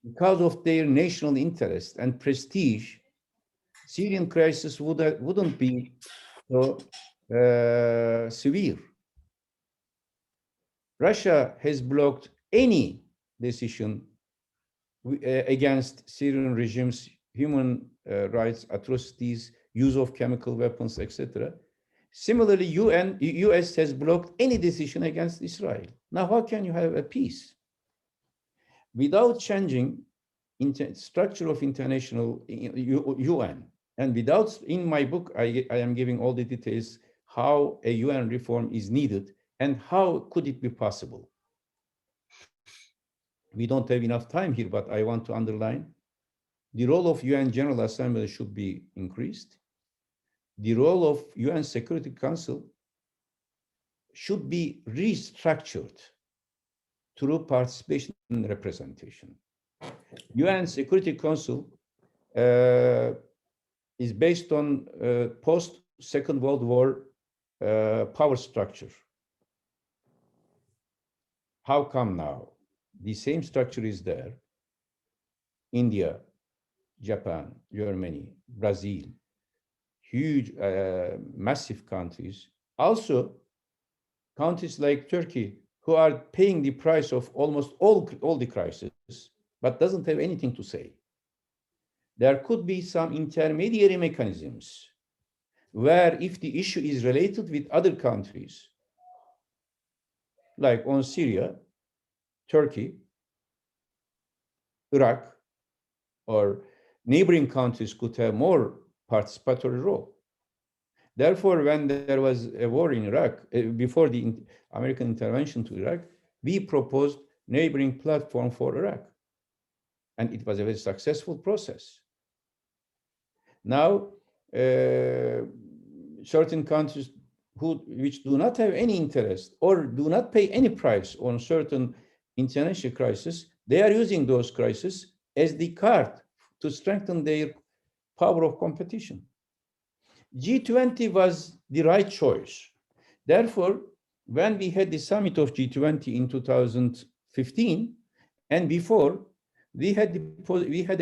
because of their national interest and prestige, Syrian crisis wouldn't be so severe. Russia has blocked any decision against Syrian regime's human rights atrocities, use of chemical weapons, etc. Similarly, US has blocked any decision against Israel. Now, how can you have a peace? Without changing structure of international UN, and without, in my book, I am giving all the details how a UN reform is needed and how could it be possible. We don't have enough time here, but I want to underline the role of UN General Assembly should be increased. The role of UN Security Council should be restructured through participation and representation. UN Security Council is based on post-Second World War power structure. How come now? The same structure is there. India, Japan, Germany, Brazil, huge, massive countries. Also, countries like Turkey, who are paying the price of almost all the crises, but doesn't have anything to say. There could be some intermediary mechanisms where if the issue is related with other countries, like on Syria, Turkey, Iraq, or neighboring countries could have more participatory role. Therefore, when there was a war in Iraq, before the American intervention to Iraq, we proposed neighboring platform for Iraq. And it was a very successful process. Now, certain countries which do not have any interest or do not pay any price on certain international crises, they are using those crises as the card to strengthen their power of competition. G20 was the right choice. Therefore, when we had the summit of G20 in 2015 and before, we had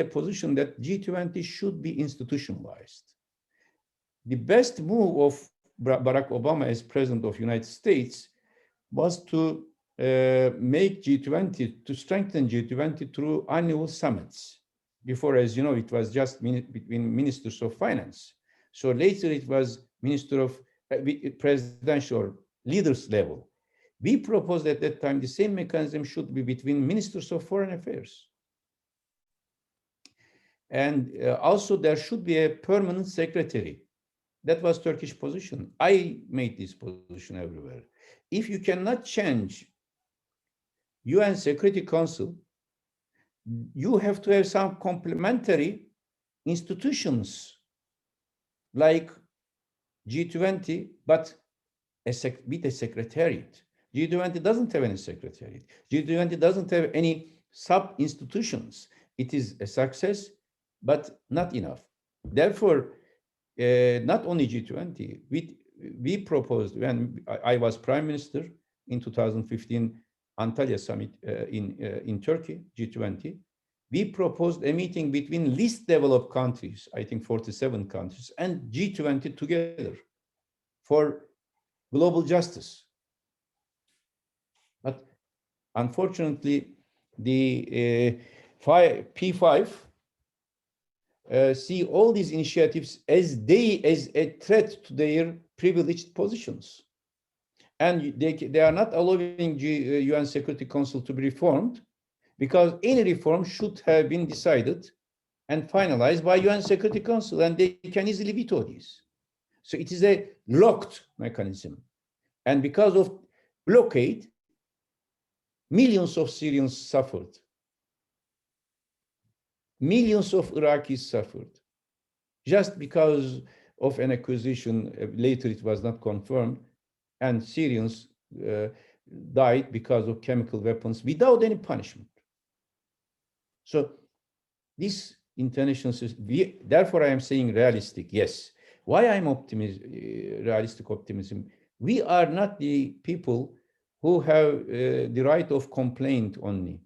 a position that G20 should be institutionalized. The best move of Barack Obama as president of the United States was to make G20, to strengthen G20 through annual summits. Before, as you know, it was just between ministers of finance. So later it was minister of presidential leaders level. We proposed at that time the same mechanism should be between ministers of foreign affairs. And also there should be a permanent secretary. That was Turkish position. I made this position everywhere. If you cannot change UN Security Council, you have to have some complementary institutions like G20, but with a secretariat. G20 doesn't have any secretariat. G20 doesn't have any sub-institutions. It is a success, but not enough. Therefore, not only G20, we proposed, when I was prime minister, in 2015 Antalya summit in Turkey, G20, we proposed a meeting between least developed countries, I think 47 countries, and G20 together for global justice. But unfortunately, the P5 see all these initiatives as a threat to their privileged positions. And they are not allowing UN Security Council to be reformed, because any reform should have been decided and finalized by UN Security Council, and they can easily veto these. So it is a locked mechanism. And because of blockade, millions of Syrians suffered. Millions of Iraqis suffered. Just because of an accusation, later it was not confirmed, and Syrians died because of chemical weapons without any punishment. So this international system, therefore I am saying realistic, yes. Why I'm realistic optimism? We are not the people who have the right of complaint only.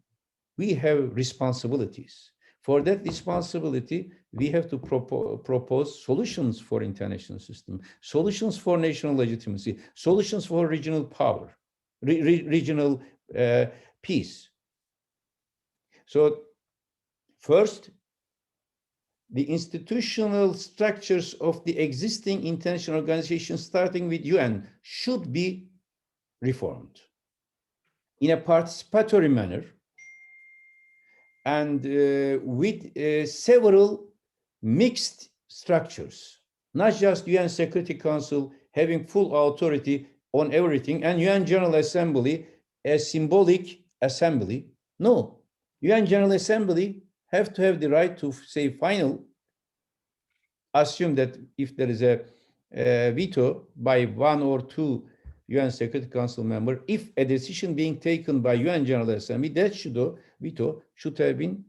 We have responsibilities. For that responsibility, we have to propose solutions for international system, solutions for national legitimacy, solutions for regional power, regional peace. So first, the institutional structures of the existing international organizations, starting with UN, should be reformed in a participatory manner and with several mixed structures, not just UN Security Council having full authority on everything and UN General Assembly a symbolic assembly. No, UN General Assembly have to have the right to say final, assume that if there is a veto by 1 or 2 UN Security Council member, if a decision being taken by UN General Assembly, that veto should have been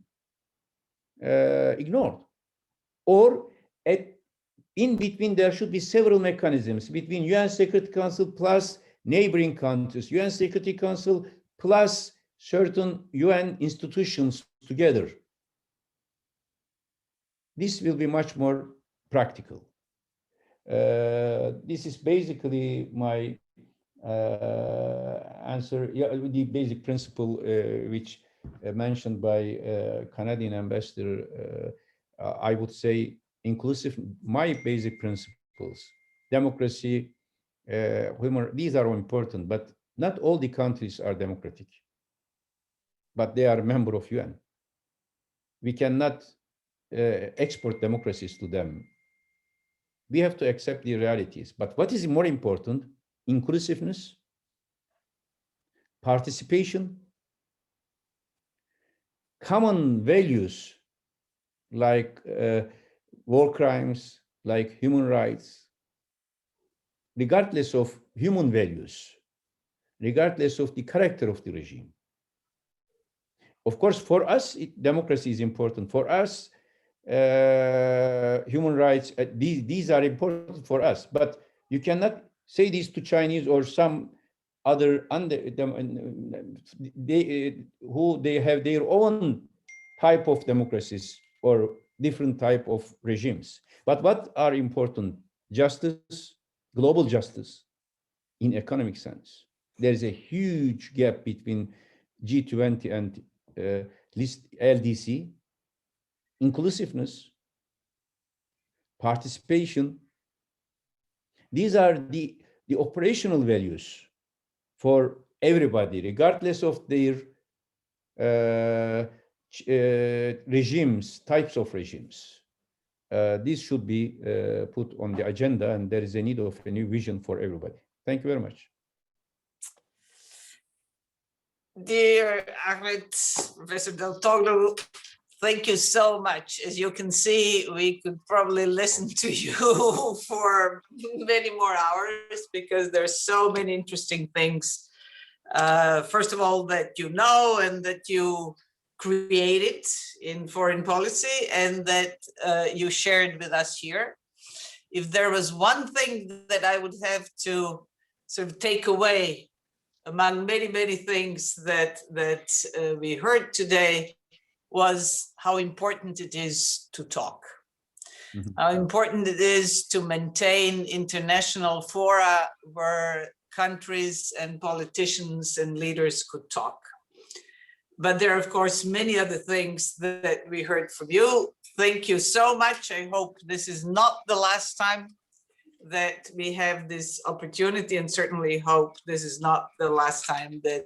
ignored. Or in between, there should be several mechanisms between UN Security Council plus neighboring countries, UN Security Council plus certain UN institutions together. This will be much more practical. This is basically my answer. Yeah, the basic principle which mentioned by Canadian ambassador, I would say inclusive, my basic principles, democracy, human, these are important, but not all the countries are democratic, but they are a member of UN. We cannot export democracies to them. We have to accept the realities. But what is more important? Inclusiveness, participation, common values like war crimes, like human rights, regardless of human values, regardless of the character of the regime. Of course, for us, democracy is important. For us, human rights, these are important for us, but you cannot say these to Chinese or some other who they have their own type of democracies or different type of regimes. But what are important? Justice, global justice in economic sense. There is a huge gap between G20 and LDC. Inclusiveness, participation, these are the operational values for everybody, regardless of their regimes, types of regimes. This should be put on the agenda, and there is a need of a new vision for everybody. Thank you very much. Dear Ahmet, Professor Davutoglu, thank you so much. As you can see, we could probably listen to you for many more hours because there's so many interesting things. First of all, that you know and that you created in foreign policy and that you shared with us here. If there was one thing that I would have to sort of take away among many things that we heard today was how important it is to talk. How important it is to maintain international fora where countries and politicians and leaders could talk. But there are, of course, many other things that we heard from you. Thank you so much. I hope this is not the last time that we have this opportunity, and certainly hope this is not the last time that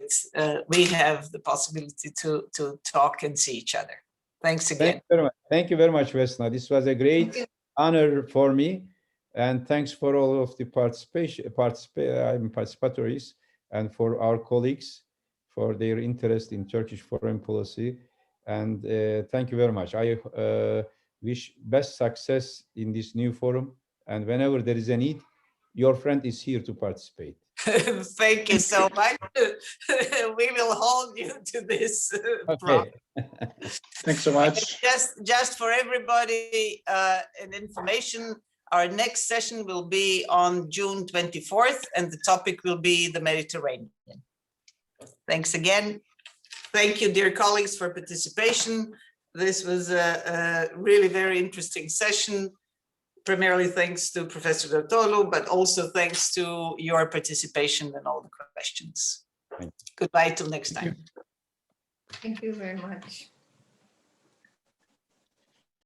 we have the possibility to talk and see each other. Thanks again. Thank you very much, Vesna. This was a great honor for me. And thanks for all of the participatories and for our colleagues for their interest in Turkish foreign policy. And thank you very much. I wish best success in this new forum. And whenever there is a need, your friend is here to participate. Thank you so much. We will hold you to this. Okay. Thanks so much. Just for everybody an information, our next session will be on June 24th, and the topic will be the Mediterranean. Thanks again. Thank you, dear colleagues, for participation. This was a really very interesting session. Primarily thanks to Professor Davutoglu, but also thanks to your participation and all the questions. Goodbye till next time. Thank you very much.